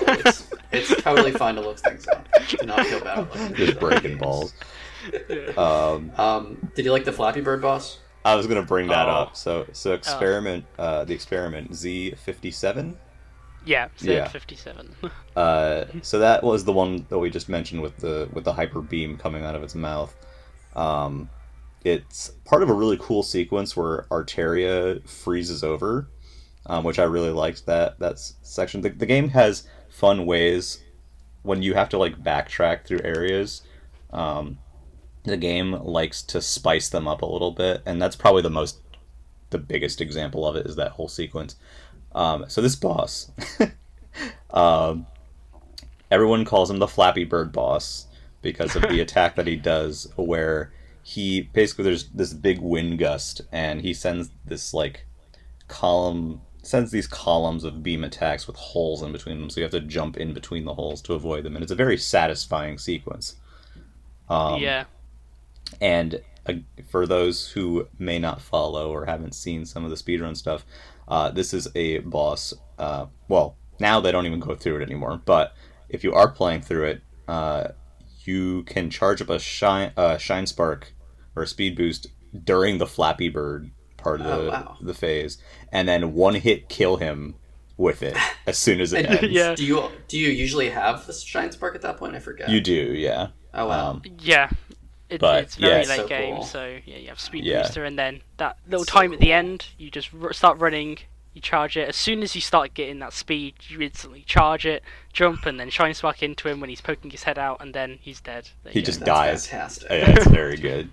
S2: it's totally fine to look things up. Do not feel bad about looking
S1: Just
S2: things up.
S1: breaking balls.
S2: Did you like the Flappy Bird boss?
S1: I was gonna bring that
S3: Oh.
S1: up. So experiment, the experiment Z57.
S3: yeah.
S1: Yeah.
S3: 57.
S1: So that was the one that we just mentioned with the hyper beam coming out of its mouth. It's part of a really cool sequence where Arteria freezes over, which I really liked section. The game has fun ways when you have to like backtrack through areas. The game likes to spice them up a little bit, and that's probably the biggest example of it is that whole sequence. So this boss, um, everyone calls him the Flappy Bird boss because of the attack that he does, where he basically there's this big wind gust, and he sends this like sends these columns of beam attacks with holes in between them, so you have to jump in between the holes to avoid them, and it's a very satisfying sequence.
S3: Yeah.
S1: And for those who may not follow or haven't seen some of the speedrun stuff, this is a boss. Well, now they don't even go through it anymore. But if you are playing through it, you can charge up a shine spark or a speed boost during the Flappy Bird part of
S2: wow.
S1: the phase, and then one hit kill him with it as soon as it ends.
S3: Yeah.
S2: Do you usually have the shine spark at that point? I forget.
S1: You do, yeah.
S2: Oh wow.
S3: Yeah.
S1: But,
S3: It's very
S1: yeah,
S3: late
S2: so
S3: game,
S2: cool.
S3: so yeah, you have speed
S1: Yeah.
S3: booster, and then that little
S2: So
S3: time at the
S2: cool.
S3: end, you just start running, you charge it. As soon as you start getting that speed, you instantly charge it, jump, and then shine spark into him when he's poking his head out, and then he's dead. There
S1: He
S3: you go.
S1: just
S2: That's
S1: dies.
S2: fantastic.
S1: Yeah, it's very good.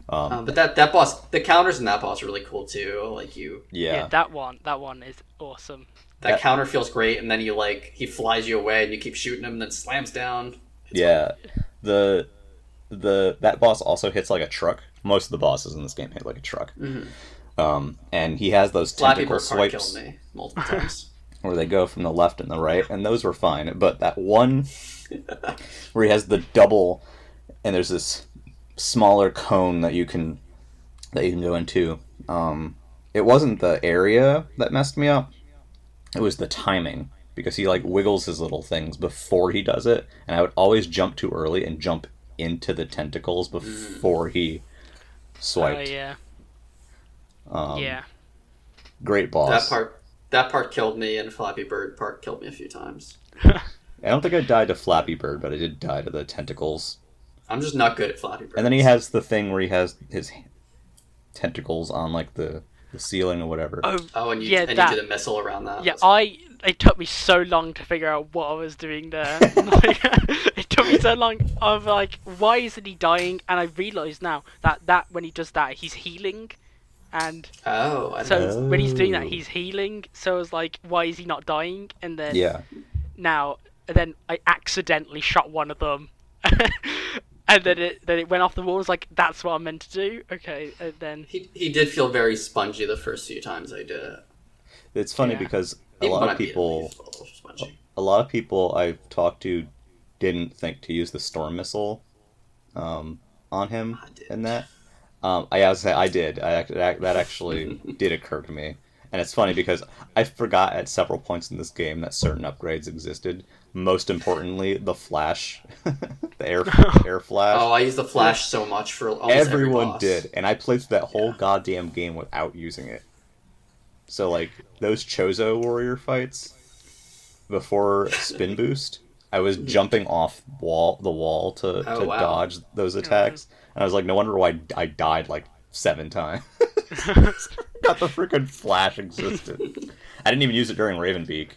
S2: But that boss, the counters in that boss are really cool too. Like
S3: Yeah,
S1: Yeah.
S3: that one is awesome.
S2: that counter feels great, and then he flies you away, and you keep shooting him, and then slams down.
S1: Yeah. That boss also hits like a truck. Most of the bosses in this game hit like a truck. And he has those
S2: Flappy
S1: tentacle
S2: Bird part
S1: swipes
S2: killed me multiple times.
S1: where they go from the left and the right, and those were fine. But that one where he has the double, and there's this smaller cone that you can go into. It wasn't the area that messed me up. It was the timing, because he like wiggles his little things before he does it, and I would always jump too early and jump into the tentacles before he swiped.
S3: Yeah.
S1: Um,
S3: Yeah.
S1: Great boss.
S2: That part killed me, and Flappy Bird part killed me a few times.
S1: I don't think I died to Flappy Bird, but I did die to the tentacles.
S2: I'm just not good at Flappy Bird.
S1: And then he has the thing where he has his tentacles on like the ceiling or whatever.
S2: Oh, and you
S3: yeah,
S2: do the missile around that.
S3: Yeah, it took me so long to figure out what I was doing there. Like, it took me so long. I'm like, why isn't he dying? And I realise now that when he does that, he's healing. And
S2: Oh, I
S3: so
S2: didn't know.
S3: when he's doing that, he's healing. So I was like, why is he not dying? And then
S1: Yeah.
S3: then I accidentally shot one of them. And then it went off the wall. I was like, that's what I'm meant to do. Okay, and then
S2: He did feel very spongy the first few times I did it.
S1: It's funny
S3: Yeah.
S1: because
S2: Even when I beat him, he was a little spongy.
S1: a lot of people I've talked to didn't think to use the storm missile on him
S2: I did.
S1: in that. I did. That actually did occur to me. And it's funny because I forgot at several points in this game that certain upgrades existed. Most importantly, the flash, the air flash.
S2: Oh, I used the flash so much for almost every
S1: Everyone
S2: boss.
S1: did, and I played through that whole
S2: Yeah.
S1: goddamn game without using it. So like those Chozo warrior fights before spin boost, I was jumping off the wall to
S2: wow.
S1: dodge those attacks, and I was like, no wonder why I died like 7 times. Got the freaking flash existed. I didn't even use it during Ravenbeak.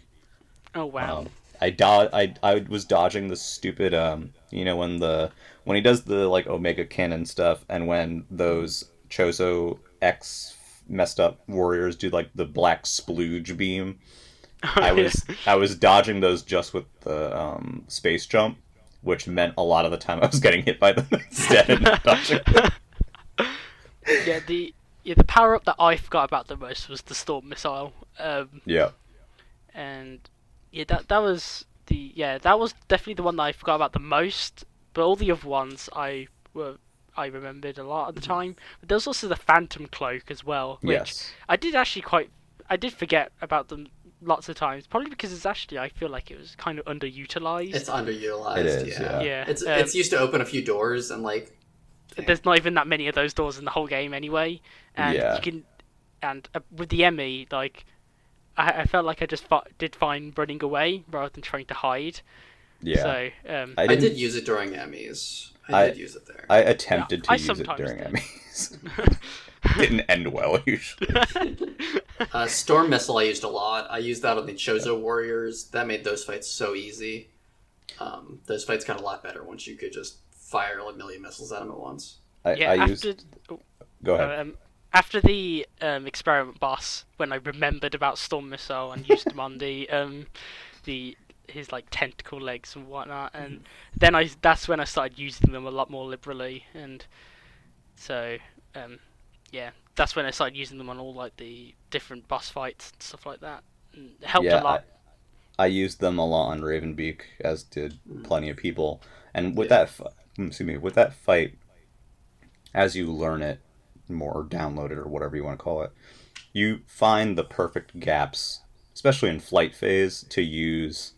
S3: oh wow.
S1: I was dodging the stupid when he does the like Omega Cannon stuff, and when those Chozo X messed up warriors do like the black splooge beam. I was dodging those just with the space jump, which meant a lot of the time I was getting hit by them instead and not dodging them.
S3: Yeah, the power up that I forgot about the most was the storm missile.
S1: Yeah.
S3: And yeah, that was definitely the one that I forgot about the most. But all the other ones I remembered a lot at the time. But there was also the Phantom Cloak as well, which
S1: Yes.
S3: I did forget about them lots of times. Probably because I feel like it was kind of underutilized.
S2: It's underutilized.
S1: It is, yeah.
S3: Yeah,
S2: It's used to open a few doors and like.
S3: there's not even that many of those doors in the whole game anyway, and
S1: Yeah.
S3: you can, and with the Emmy, like, I felt like I just did fine running away rather than trying to hide.
S1: Yeah.
S3: So
S2: I did use it during Emmys. I did use it there.
S1: I attempted to
S3: I
S1: use it
S3: sometimes
S1: during
S3: did.
S1: Emmys. Didn't end well usually.
S2: Storm Missile I used a lot. I used that on the Chozo Warriors. That made those fights so easy. Those fights got a lot better once you could just fire a million missiles at them at once.
S3: yeah,
S1: Go ahead.
S3: after the experiment boss, when I remembered about Storm Missile and used them on his like tentacle legs and whatnot, and then that's when I started using them a lot more liberally, and so yeah, that's when I started using them on all like the different boss fights and stuff like that. And it helped a lot.
S1: I used them a lot on Ravenbeak, as did plenty of people. And with with that fight, as you learn it more, or download it, or whatever you want to call it, you find the perfect gaps, especially in flight phase, to use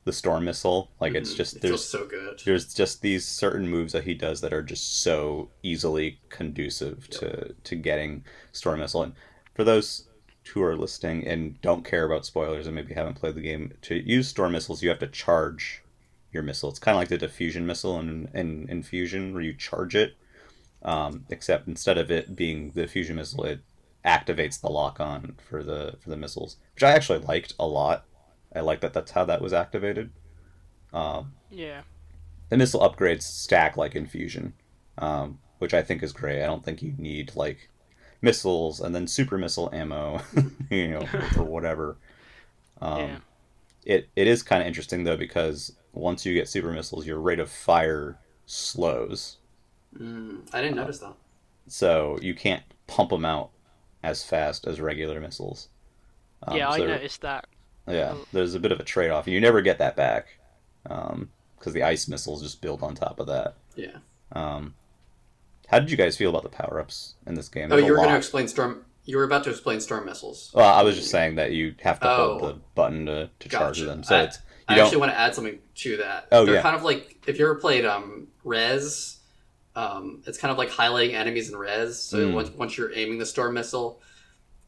S1: the storm missile. Like it's
S2: Mm-hmm.
S1: just
S2: It feels so good.
S1: there's just these certain moves that he does that are just so easily conducive
S2: Yep.
S1: to getting storm missile. And for those who are listening and don't care about spoilers and maybe haven't played the game, to use storm missiles you have to charge your missile. It's kind of like the diffusion missile in Fusion where you charge it, except instead of it being the fusion missile, it activates the lock on for the missiles, which I actually liked a lot. I like that that's how that was activated. Um,
S3: Yeah.
S1: the missile upgrades stack like in Fusion, which I think is great. I don't think you need like missiles and then super missile ammo, for whatever.
S3: Yeah.
S1: Um, it is kind of interesting though because once you get super missiles, your rate of fire slows,
S2: I didn't notice that.
S1: so you can't pump them out as fast as regular missiles.
S3: Yeah, I
S1: So
S3: noticed that.
S1: yeah,
S3: Oh,
S1: there's a bit of a trade off. You never get that back because the ice missiles just build on top of that.
S2: Yeah.
S1: Um, how did you guys feel about the power ups in this game?
S2: Oh,
S1: There's a
S2: you were going to
S1: lot.
S2: explain storm. You were about to explain storm missiles.
S1: Well, I was just saying that you have to hold
S2: Oh,
S1: the button to charge
S2: gotcha.
S1: them. So it's you
S2: I
S1: don't.
S2: actually want to add something to that.
S1: Oh,
S2: They're
S1: yeah.
S2: kind of like if you ever played Res. It's kind of like highlighting enemies in Res. So once you're aiming the storm missile,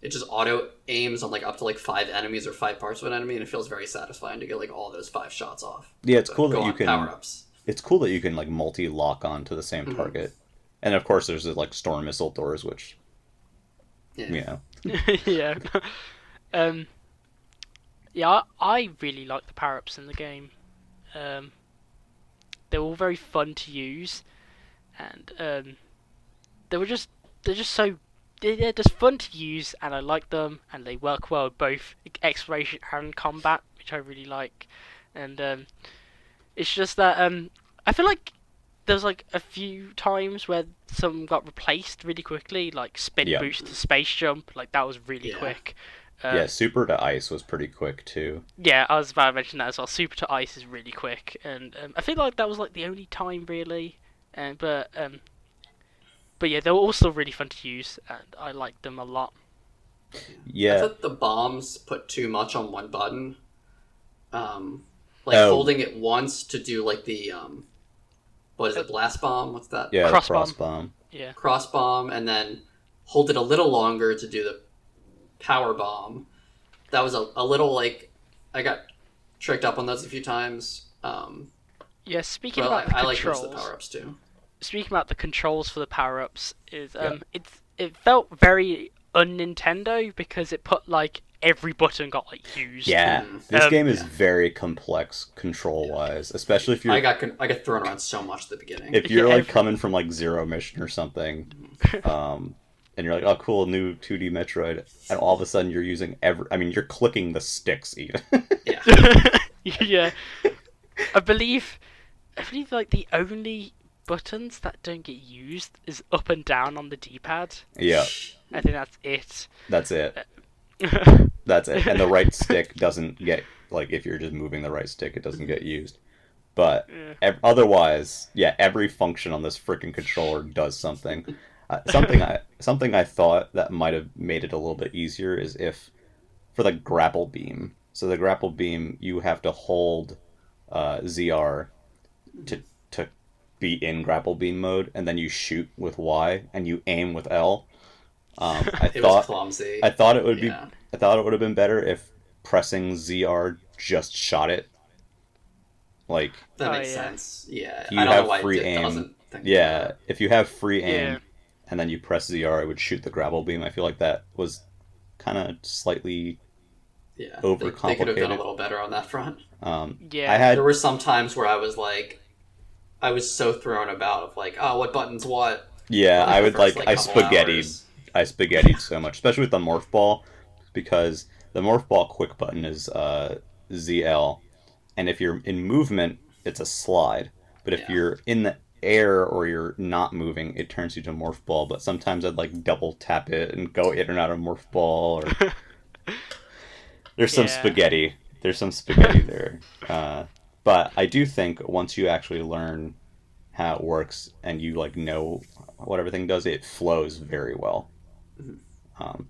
S2: it just auto aims on like up to like 5 enemies or 5 parts of an enemy, and it feels very satisfying to get like all those 5 shots off.
S1: Yeah, it's
S2: But
S1: cool
S2: go
S1: that you
S2: on,
S1: can.
S2: power ups.
S1: It's cool that you can like multi lock on to the same target, and of course there's the, like storm missile doors, which
S2: Yeah.
S3: yeah. um. Yeah, I really like the power ups in the game. Um. They're all very fun to use, and they're just so they're just fun to use, and I like them, and they work well with both exploration and combat, which I really like. And it's just that I feel like there's like a few times where some got replaced really quickly, like spin
S1: Yeah.
S3: boost to space jump, like that was really
S2: Yeah.
S3: quick.
S1: yeah, super to ice was pretty quick too.
S3: Yeah, I was about to mention that as well. Super to ice is really quick, and I feel like that was like the only time really. But yeah, they were also really fun to use, and I liked them a lot.
S2: I
S1: Yeah.
S2: thought the bombs put too much on one button. Like
S1: Oh.
S2: holding it once to do like the what is it, blast bomb? What's that?
S1: Yeah,
S3: Cross
S1: the cross bomb.
S3: Yeah,
S2: Cross bomb, and then hold it a little longer to do the power bomb. That was a little like I got tricked up on those a few times.
S3: yeah. Speaking
S2: But
S3: about the
S2: I like most
S3: controls,
S2: of the power ups too.
S3: speaking about the controls for the power ups, is
S1: Yeah.
S3: it felt very un-Nintendo because it put like every button got like used.
S1: Yeah, this game is
S2: yeah.
S1: very complex control wise, especially if you're
S2: I got thrown around so much at the beginning.
S1: if you're
S3: Yeah,
S1: like coming from like Zero Mission or something, and you're like, oh cool, new 2D Metroid, and all of a sudden you're using you're clicking the sticks even.
S2: Yeah.
S3: yeah. I believe like the only buttons that don't get used is up and down on the D-pad.
S1: Yeah,
S3: I think that's it.
S1: that's it. That's it. And the right stick doesn't get like if you're just moving the right stick, it doesn't get used. But
S3: Yeah.
S1: otherwise, yeah, every function on this freaking controller does something. Something I thought that might have made it a little bit easier is if for the grapple beam. So the grapple beam, you have to hold ZR to be in grapple beam mode, and then you shoot with Y and you aim with L.
S2: It was clumsy.
S1: I thought it would be.
S2: Yeah.
S1: I thought it would have been better if pressing ZR just shot it. Like
S2: That
S3: Oh,
S2: makes
S3: yeah.
S2: sense. Yeah.
S1: you
S2: I don't
S1: have
S2: know why
S1: free
S2: it
S1: aim.
S2: doesn't think
S1: Yeah, if you have free aim
S3: Yeah.
S1: and then you press ZR, it would shoot the grapple beam. I feel like that was kind of slightly.
S2: Yeah. They could have
S1: Overcomplicated.
S2: done a little better on that front.
S3: Yeah.
S1: I had
S2: There were some times where I was like, I was so thrown about of like, oh, what button's what?
S1: yeah.
S2: for
S1: I
S2: the
S1: would
S2: first,
S1: like I
S2: couple
S1: spaghettied.
S2: hours.
S1: I spaghettied so much, especially with the morph ball, because the morph ball quick button is ZL, and if you're in movement, it's a slide. But if
S2: Yeah.
S1: you're in the air or you're not moving, it turns you to morph ball. But sometimes I'd like double tap it and go in and out of morph ball. Or there's some
S3: Yeah.
S1: spaghetti. There's some spaghetti there. But I do think once you actually learn how it works and you like know what everything does, it flows very well.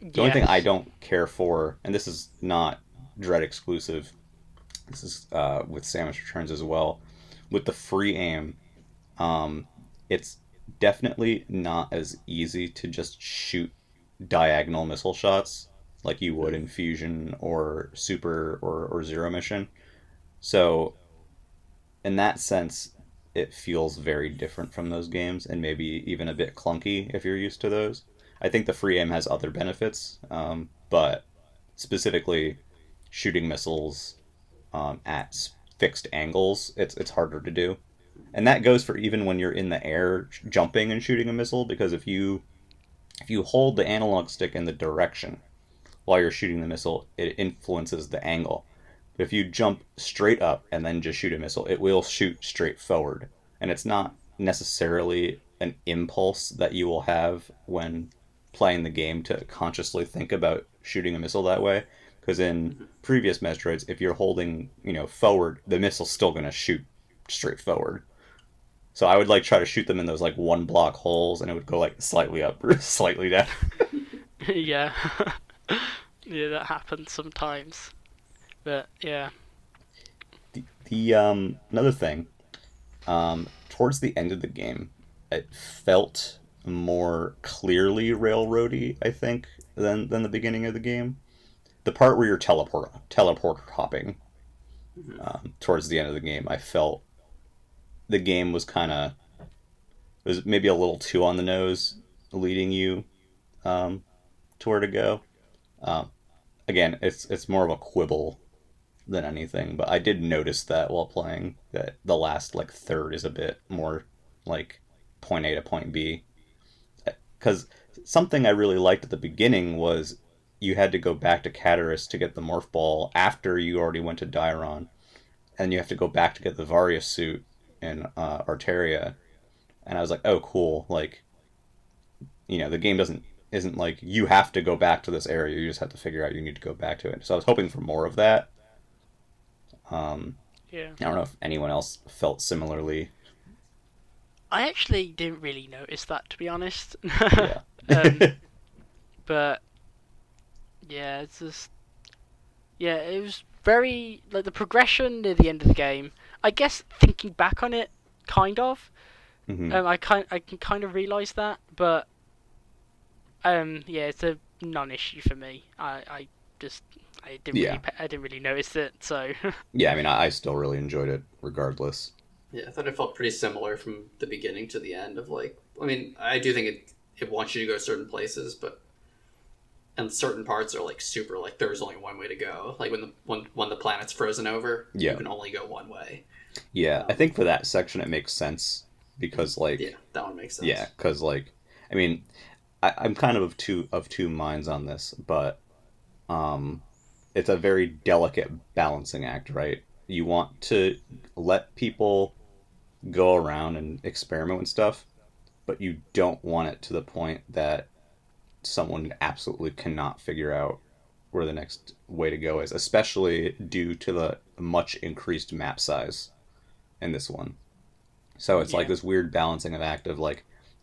S1: The only thing I
S3: Yes.
S1: don't care for, and this is not Dread exclusive, this is with Samus Returns as well. With the free aim, it's definitely not as easy to just shoot diagonal missile shots like you would in Fusion or Super or Zero Mission. So, in that sense, it feels very different from those games and maybe even a bit clunky if you're used to those. I think the free aim has other benefits, but specifically shooting missiles at fixed angles, it's harder to do. And that goes for even when you're in the air jumping and shooting a missile, because if you hold the analog stick in the direction while you're shooting the missile, it influences the angle. But if you jump straight up and then just shoot a missile, it will shoot straight forward. And it's not necessarily an impulse that you will have when playing the game to consciously think about shooting a missile that way. Because in previous Metroids, if you're holding, forward, the missile's still going to shoot straight forward. So I would try to shoot them in those one block holes, and it would go slightly up or slightly down.
S3: Yeah. Yeah, that happens sometimes. But yeah.
S1: The another thing, towards the end of the game, it felt more clearly railroady, I think, than the beginning of the game. The part where you're teleport hopping, towards the end of the game, I felt the game was was maybe a little too on the nose, leading you to where to go. Again, it's more of a quibble than anything, but I did notice that while playing that the last third is a bit more point A to point B. Because something I really liked at the beginning was you had to go back to Cataris to get the Morph Ball after you already went to Dairon, and you have to go back to get the Varia suit in Arteria. And I was like, oh, cool. The game isn't you have to go back to this area. You just have to figure out you need to go back to it. So I was hoping for more of that.
S3: Yeah.
S1: I don't know if anyone else felt similarly.
S3: I actually didn't really notice that, to be honest.
S1: Yeah.
S3: But yeah, it's just it was very the progression near the end of the game. I guess thinking back on it, kind of,
S1: Mm-hmm.
S3: I can kind of realise that, but it's a non-issue for me. I didn't really notice it, so.
S1: Yeah, I mean, I still really enjoyed it regardless.
S2: Yeah, I thought it felt pretty similar from the beginning to the end of I do think it wants you to go certain places, but and certain parts are super there's only one way to go. When the planet's frozen over, you can only go one way.
S1: Yeah, I think for that section it makes sense because
S2: yeah, that one makes sense.
S1: Yeah, because I mean, I'm kind of two minds on this, but it's a very delicate balancing act, right? You want to let people go around and experiment with stuff, but you don't want it to the point that someone absolutely cannot figure out where the next way to go is, especially due to the much increased map size in this one. So it's this weird balancing of act of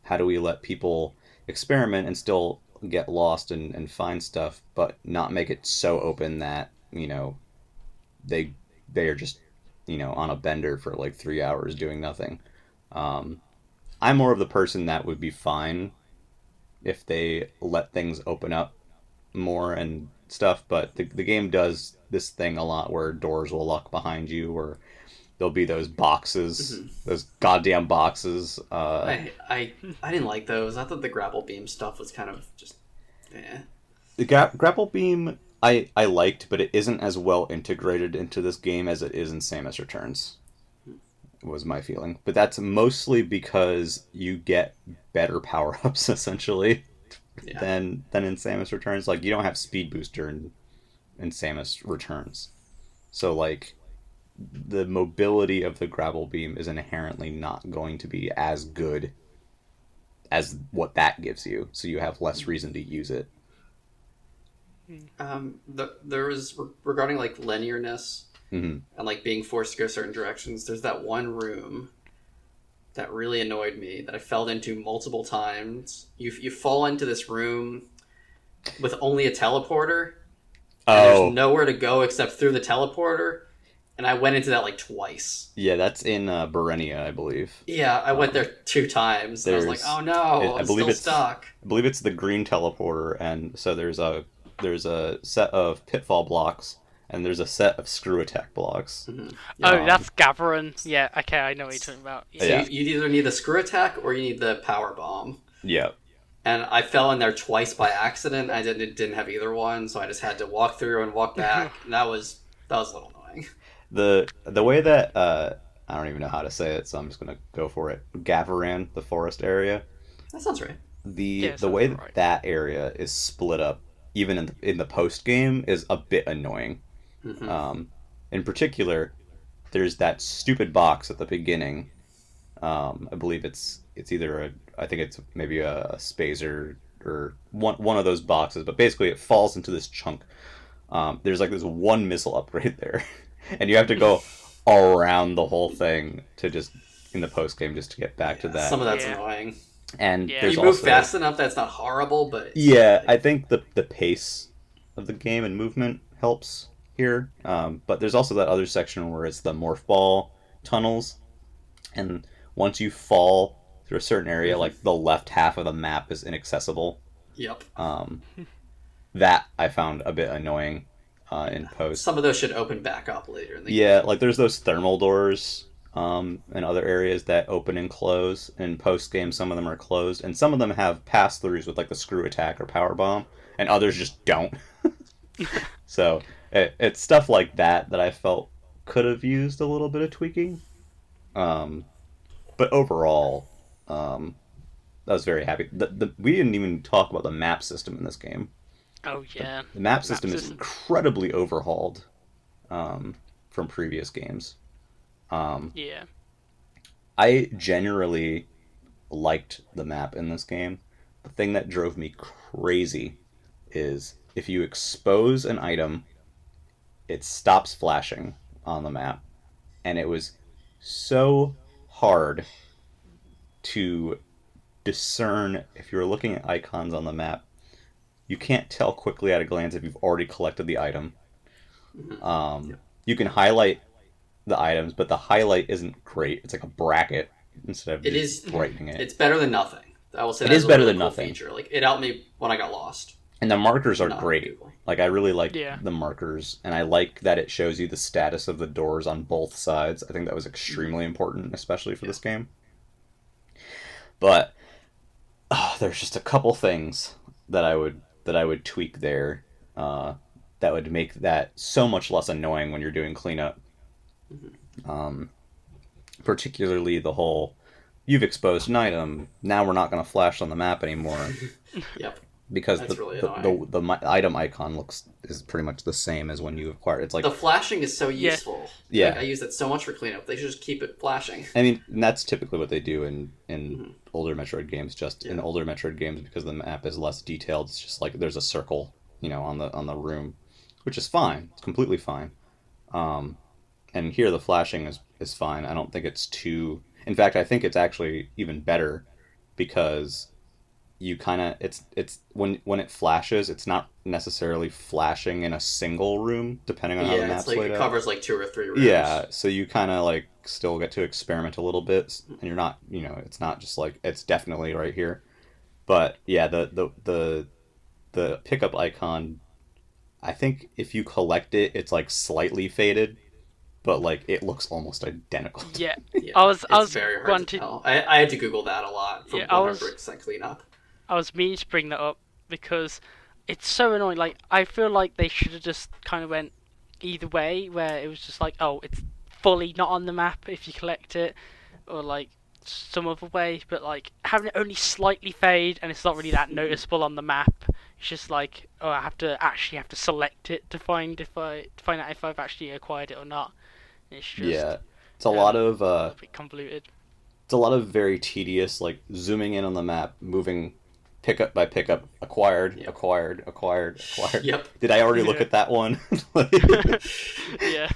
S1: how do we let people experiment and still get lost and find stuff, but not make it so open that they are just on a bender for 3 hours doing nothing. I'm more of the person that would be fine if they let things open up more and stuff, but the game does this thing a lot where doors will lock behind you, or there'll be those boxes, those goddamn boxes.
S2: I didn't like those. I thought the grapple beam stuff was kind of just,
S1: The grapple beam I liked, but it isn't as well integrated into this game as it is in Samus Returns. Was my feeling, but that's mostly because you get better power-ups essentially than in Samus Returns. You don't have speed booster in Samus Returns, so the mobility of the grapple beam is inherently not going to be as good as what that gives you, so you have less reason to use it.
S2: There was regarding linearness.
S1: Mm-hmm.
S2: And being forced to go certain directions. There's that one room that really annoyed me that I fell into multiple times. You fall into this room with only a teleporter, and there's nowhere to go except through the teleporter, and I went into that like twice.
S1: Yeah, that's in Berenia, I believe.
S2: Yeah, I went there 2 times, and I was like, "Oh no, I'm still stuck."
S1: I believe it's the green teleporter, and so there's a set of pitfall blocks, and there's a set of screw attack blocks.
S2: Mhm.
S3: Oh, that's Gaveron. Yeah, okay, I know what you're talking about.
S2: So
S3: Yeah.
S2: you either need the screw attack or you need the power bomb.
S1: Yeah.
S2: And I fell in there twice by accident. I didn't have either one, so I just had to walk through and walk back. And that was a little annoying.
S1: The way that I don't even know how to say it, so I'm just gonna go for it. Gavaran, the forest area.
S2: That sounds right.
S1: The way that that area is split up, even in the post game, is a bit annoying.
S2: Mm-hmm.
S1: In particular, there's that stupid box at the beginning. I believe it's either I think it's maybe a spacer or one of those boxes, but basically it falls into this chunk. There's like this one missile upgrade there, and you have to go around the whole thing to just in the post game just to get back to that.
S2: Some of that's annoying.
S1: And
S3: Yeah.
S1: there's
S2: You move
S1: also,
S2: fast enough that's not horrible, but
S1: I think the pace of the game and movement helps here. But there's also that other section where it's the morph ball tunnels, and once you fall through a certain area, like the left half of the map is inaccessible.
S2: Yep.
S1: That I found a bit annoying in post.
S2: Some of those should open back up later in the game.
S1: Yeah, like there's those thermal doors and other areas that open and close. In post game, some of them are closed, and some of them have pass throughs with like the screw attack or power bomb, and others just don't. So it's stuff like that I felt could have used a little bit of tweaking. But overall, I was very happy. We didn't even talk about the map system in this game.
S3: Oh yeah.
S1: The map system is incredibly overhauled from previous games.
S3: Yeah.
S1: I generally liked the map in this game. The thing that drove me crazy is if you expose an item, it stops flashing on the map. And it was so hard to discern if you're looking at icons on the map. You can't tell quickly at a glance if you've already collected the item. You can highlight the items, but the highlight isn't great. It's like a bracket instead of just brightening it.
S2: It's better than nothing. I will say
S1: it is better than nothing.
S2: Feature. Like it helped me when I got lost.
S1: And the markers are great.
S2: Google.
S1: Like I really like the markers, and I like that it shows you the status of the doors on both sides. I think that was extremely important, especially for this game. But there's just a couple things that I would tweak there that would make that so much less annoying when you're doing cleanup. Particularly the whole, you've exposed an item, now we're not going to flash on the map anymore.
S2: Yep.
S1: Because
S2: That's
S1: the item icon is pretty much the same as when you acquire it. It's like
S2: the flashing is so useful.
S1: Yeah.
S2: Like, I use it so much for cleanup. They should just keep it flashing.
S1: I mean, and that's typically what they do in older Metroid games. In older Metroid games, because the map is less detailed, it's just like there's a circle, on the room, which is fine. It's completely fine. And here the flashing is fine. I don't think it's too. In fact, I think it's actually even better because you kind of it's when it flashes, it's not necessarily flashing in a single room, depending on how the map's laid out.
S2: It covers like 2 or 3 rooms.
S1: Yeah, so you kind of like still get to experiment a little bit, and you're not, it's not just like it's definitely right here. But yeah, the pickup icon, I think if you collect it, it's like slightly faded, but like it looks almost identical.
S3: Yeah,
S2: I was very hard to tell. I had to Google that a lot for 100% cleanup.
S3: I was meaning to bring that up because it's so annoying. Like, I feel like they should have just kind of went either way, where it was just like, oh, it's fully not on the map if you collect it, or like some other way. But like having it only slightly fade and it's not really that noticeable on the map. It's just like, oh, I have to select it to find out if I've actually acquired it or not. It's just
S1: it's a lot of
S3: a bit convoluted.
S1: It's a lot of very tedious, like zooming in on the map, moving pickup by pickup, acquired.
S2: Yep.
S1: Did I already look at that one?
S3: Yeah.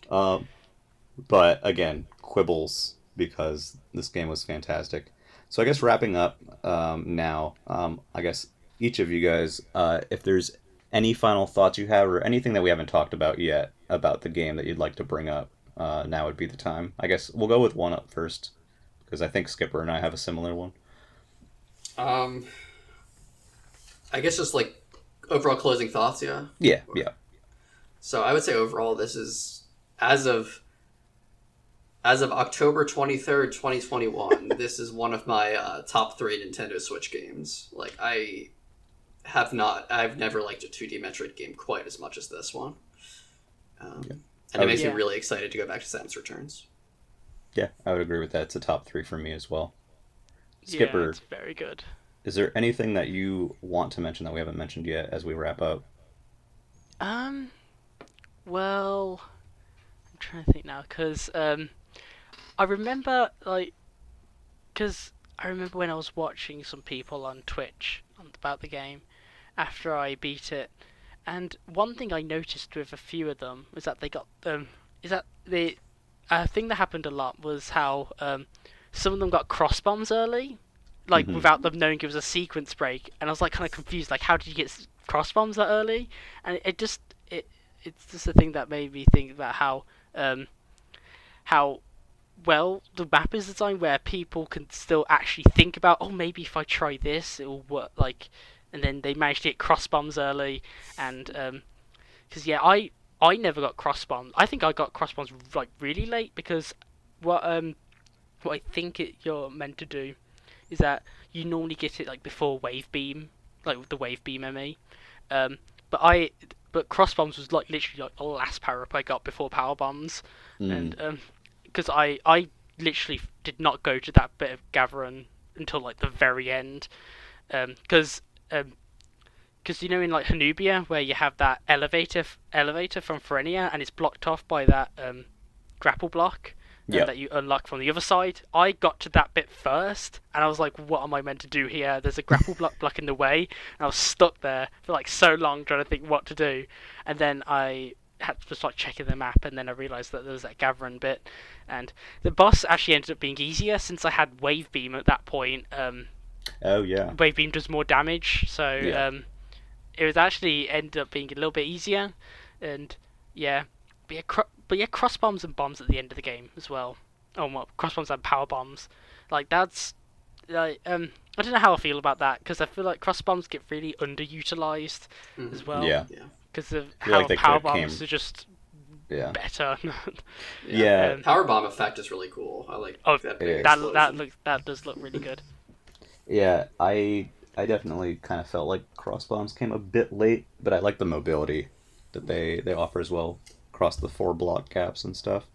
S1: But again, quibbles because this game was fantastic. So I guess wrapping up now, I guess each of you guys, if there's any final thoughts you have, or anything that we haven't talked about yet about the game that you'd like to bring up, now would be the time. I guess we'll go with one up first, because I think Skipper and I have a similar one.
S2: Um, I guess just like overall closing thoughts, yeah.
S1: Yeah, yeah.
S2: So I would say overall, this is as of October 23rd, 2021. This is one of my top 3 Nintendo Switch games. Like I've never liked a 2D Metroid game quite as much as this one. And it makes me really excited to go back to Samus Returns.
S1: Yeah, I would agree with that. It's a top 3 for me as well. Skipper,
S3: it's very good.
S1: is there anything that you want to mention that we haven't mentioned yet as we wrap up?
S3: Well, I'm trying to think now, because I remember, when I was watching some people on Twitch about the game after I beat it, and one thing I noticed with a few of them was that they got is that the thing that happened a lot was how some of them got cross bombs early, like without them knowing it was a sequence break, and I was like kind of confused, like how did you get cross bombs that early? And it's just a thing that made me think about how well the map is designed, where people can still actually think about, oh, maybe if I try this, it will work. Like, and then they managed to get cross bombs early, and because I never got cross bombs. I think I got cross bombs like really late, because what I think you're meant to do is that you normally get it like before wave beam, like with the wave beam ME. But cross bombs was like literally like the last power up I got before power bombs, and because I literally did not go to that bit of Gavarin until like the very end, because you know in like Hanubia where you have that elevator from Ferenia and it's blocked off by that grapple block. That you unlock from the other side. I got to that bit first, and I was like, what am I meant to do here? There's a grapple block blocking the way, and I was stuck there for like so long trying to think what to do. And then I had to start checking the map, and then I realised that there was that Gavarin bit. And the boss actually ended up being easier, since I had Wave Beam at that point.
S1: Oh, yeah.
S3: Wave Beam does more damage, so it was actually ended up being a little bit easier. And yeah, but yeah, cross bombs and bombs at the end of the game as well. Oh, well, cross bombs and power bombs. Like that's like I don't know how I feel about that, because I feel like cross bombs get really underutilized as well.
S1: Yeah.
S3: Because of
S1: Feel
S3: how
S1: like they
S3: power
S1: could've
S3: bombs are just better.
S1: Yeah.
S2: Power bomb effect is really cool. I like that.
S3: That does look really good.
S1: Yeah, I definitely kind of felt like cross bombs came a bit late, but I like the mobility that they offer as well across the 4 block gaps and stuff.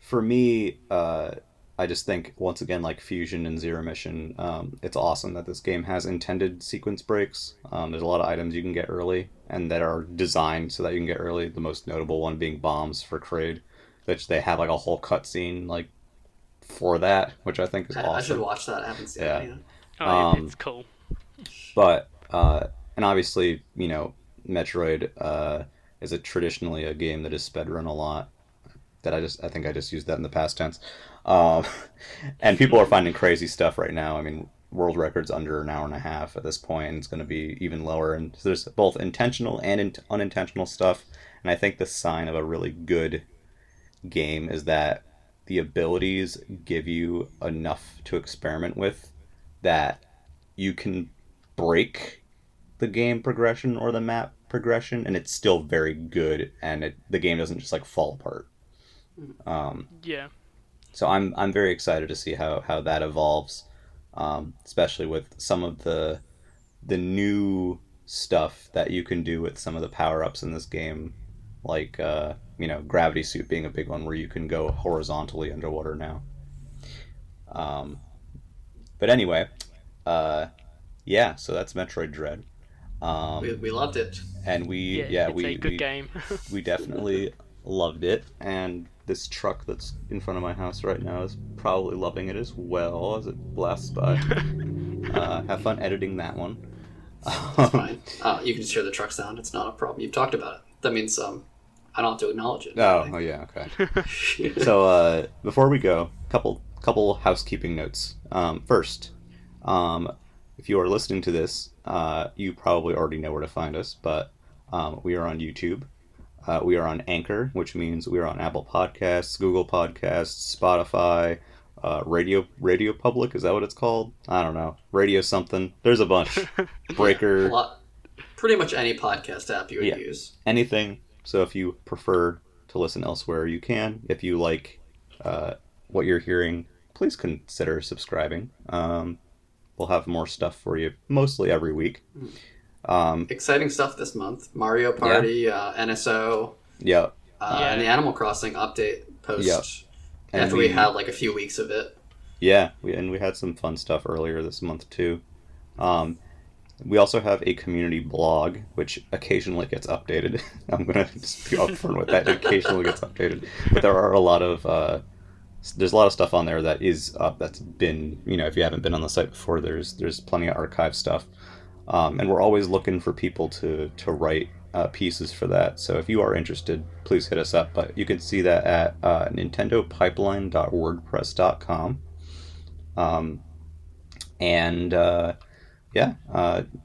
S1: For me, I just think, once again, like Fusion and Zero Mission, it's awesome that this game has intended sequence breaks. There's a lot of items you can get early, and that are designed so that you can get early. The most notable one being bombs for Kraid, which they have like a whole cutscene like for that, which I think is awesome.
S2: I should watch that. I haven't seen it yet.
S3: Oh, it's cool.
S1: But and obviously, you know, Metroid is traditionally a game that is sped run a lot. I think I just used that in the past tense. And people are finding crazy stuff right now. I mean, world record's under an hour and a half at this point, and it's going to be even lower. And so there's both intentional and unintentional stuff. And I think the sign of a really good game is that the abilities give you enough to experiment with, that you can break the game progression or the map progression, and it's still very good, and the game doesn't just like fall apart. So I'm very excited to see how that evolves, especially with some of the new stuff that you can do with some of the power-ups in this game, like gravity suit being a big one, where you can go horizontally underwater now. But anyway, so that's Metroid Dread.
S2: We loved it,
S1: and
S3: it's a good game.
S1: We definitely loved it, and this truck that's in front of my house right now is probably loving it as well as it blasts by. Have fun editing that one.
S2: It's fine. You can just hear the truck sound. It's not a problem. You've talked about it. That means I don't have to acknowledge it.
S1: Oh yeah, okay. So before we go, couple housekeeping notes. First, if you are listening to this, you probably already know where to find us, but we are on YouTube. We are on Anchor, which means we are on Apple Podcasts, Google Podcasts, Spotify, Radio Public. Is that what it's called? I don't know. Radio something. There's a bunch. Breaker.
S2: Yeah, a lot. Pretty much any podcast app you would use.
S1: Anything. So if you prefer to listen elsewhere, you can. If you like what you're hearing, please consider subscribing. We'll have more stuff for you mostly every week.
S2: Exciting stuff this month. Mario Party, NSO,
S1: Yeah.
S2: and the Animal Crossing update post
S1: And
S2: after we had like a few weeks of it.
S1: Yeah, we had some fun stuff earlier this month too. We also have a community blog, which occasionally gets updated. I'm going to just be upfront with that. It occasionally gets updated. But there are a lot of... there's a lot of stuff on there that is up that's been... if you haven't been on the site before, there's plenty of archive stuff. And we're always looking for people to write pieces for that. So if you are interested, please hit us up. But you can see that at nintendopipeline.wordpress.com.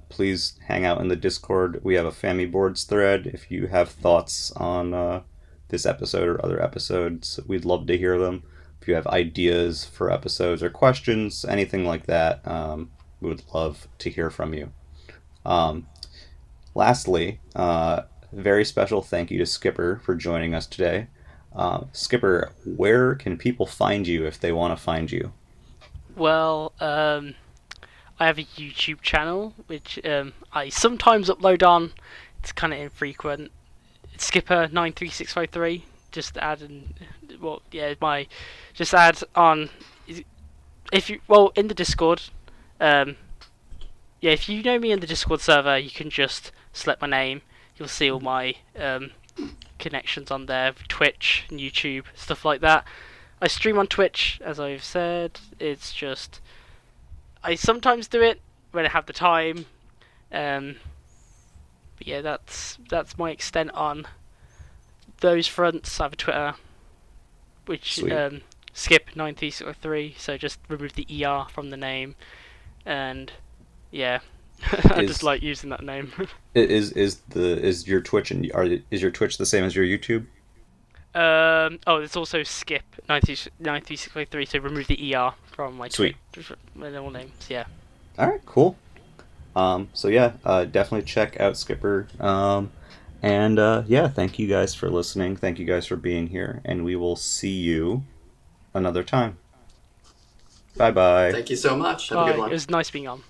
S1: Please hang out in the Discord. We have a Family Boards thread. If you have thoughts on this episode or other episodes, we'd love to hear them. If you have ideas for episodes or questions, anything like that, we would love to hear from you. Lastly, very special thank you to Skipper for joining us today. Skipper, where can people find you if they want to find you?
S3: Well, I have a YouTube channel which I sometimes upload on. It's kind of infrequent. It's Skipper93653. Just add just add on if you in the Discord. If you know me in the Discord server, you can just select my name. You'll see all my connections on there, Twitch and YouTube, stuff like that. I stream on Twitch, as I've said. It's just I sometimes do it when I have the time. But yeah, that's my extent on those fronts. I have a Twitter, which Skip93653. So just remove the ER from the name, and yeah, I just like using that name.
S1: Is your Twitch is your Twitch the same as your YouTube?
S3: There's also Skip93653. So remove the ER from my
S1: Sweet.
S3: My normal names. Yeah.
S1: All right, cool. Definitely check out Skipper. Thank you guys for listening. Thank you guys for being here, and we will see you another time. Bye-bye.
S2: Thank you so much. Have
S3: Bye.
S2: a good one.
S3: It was nice being on.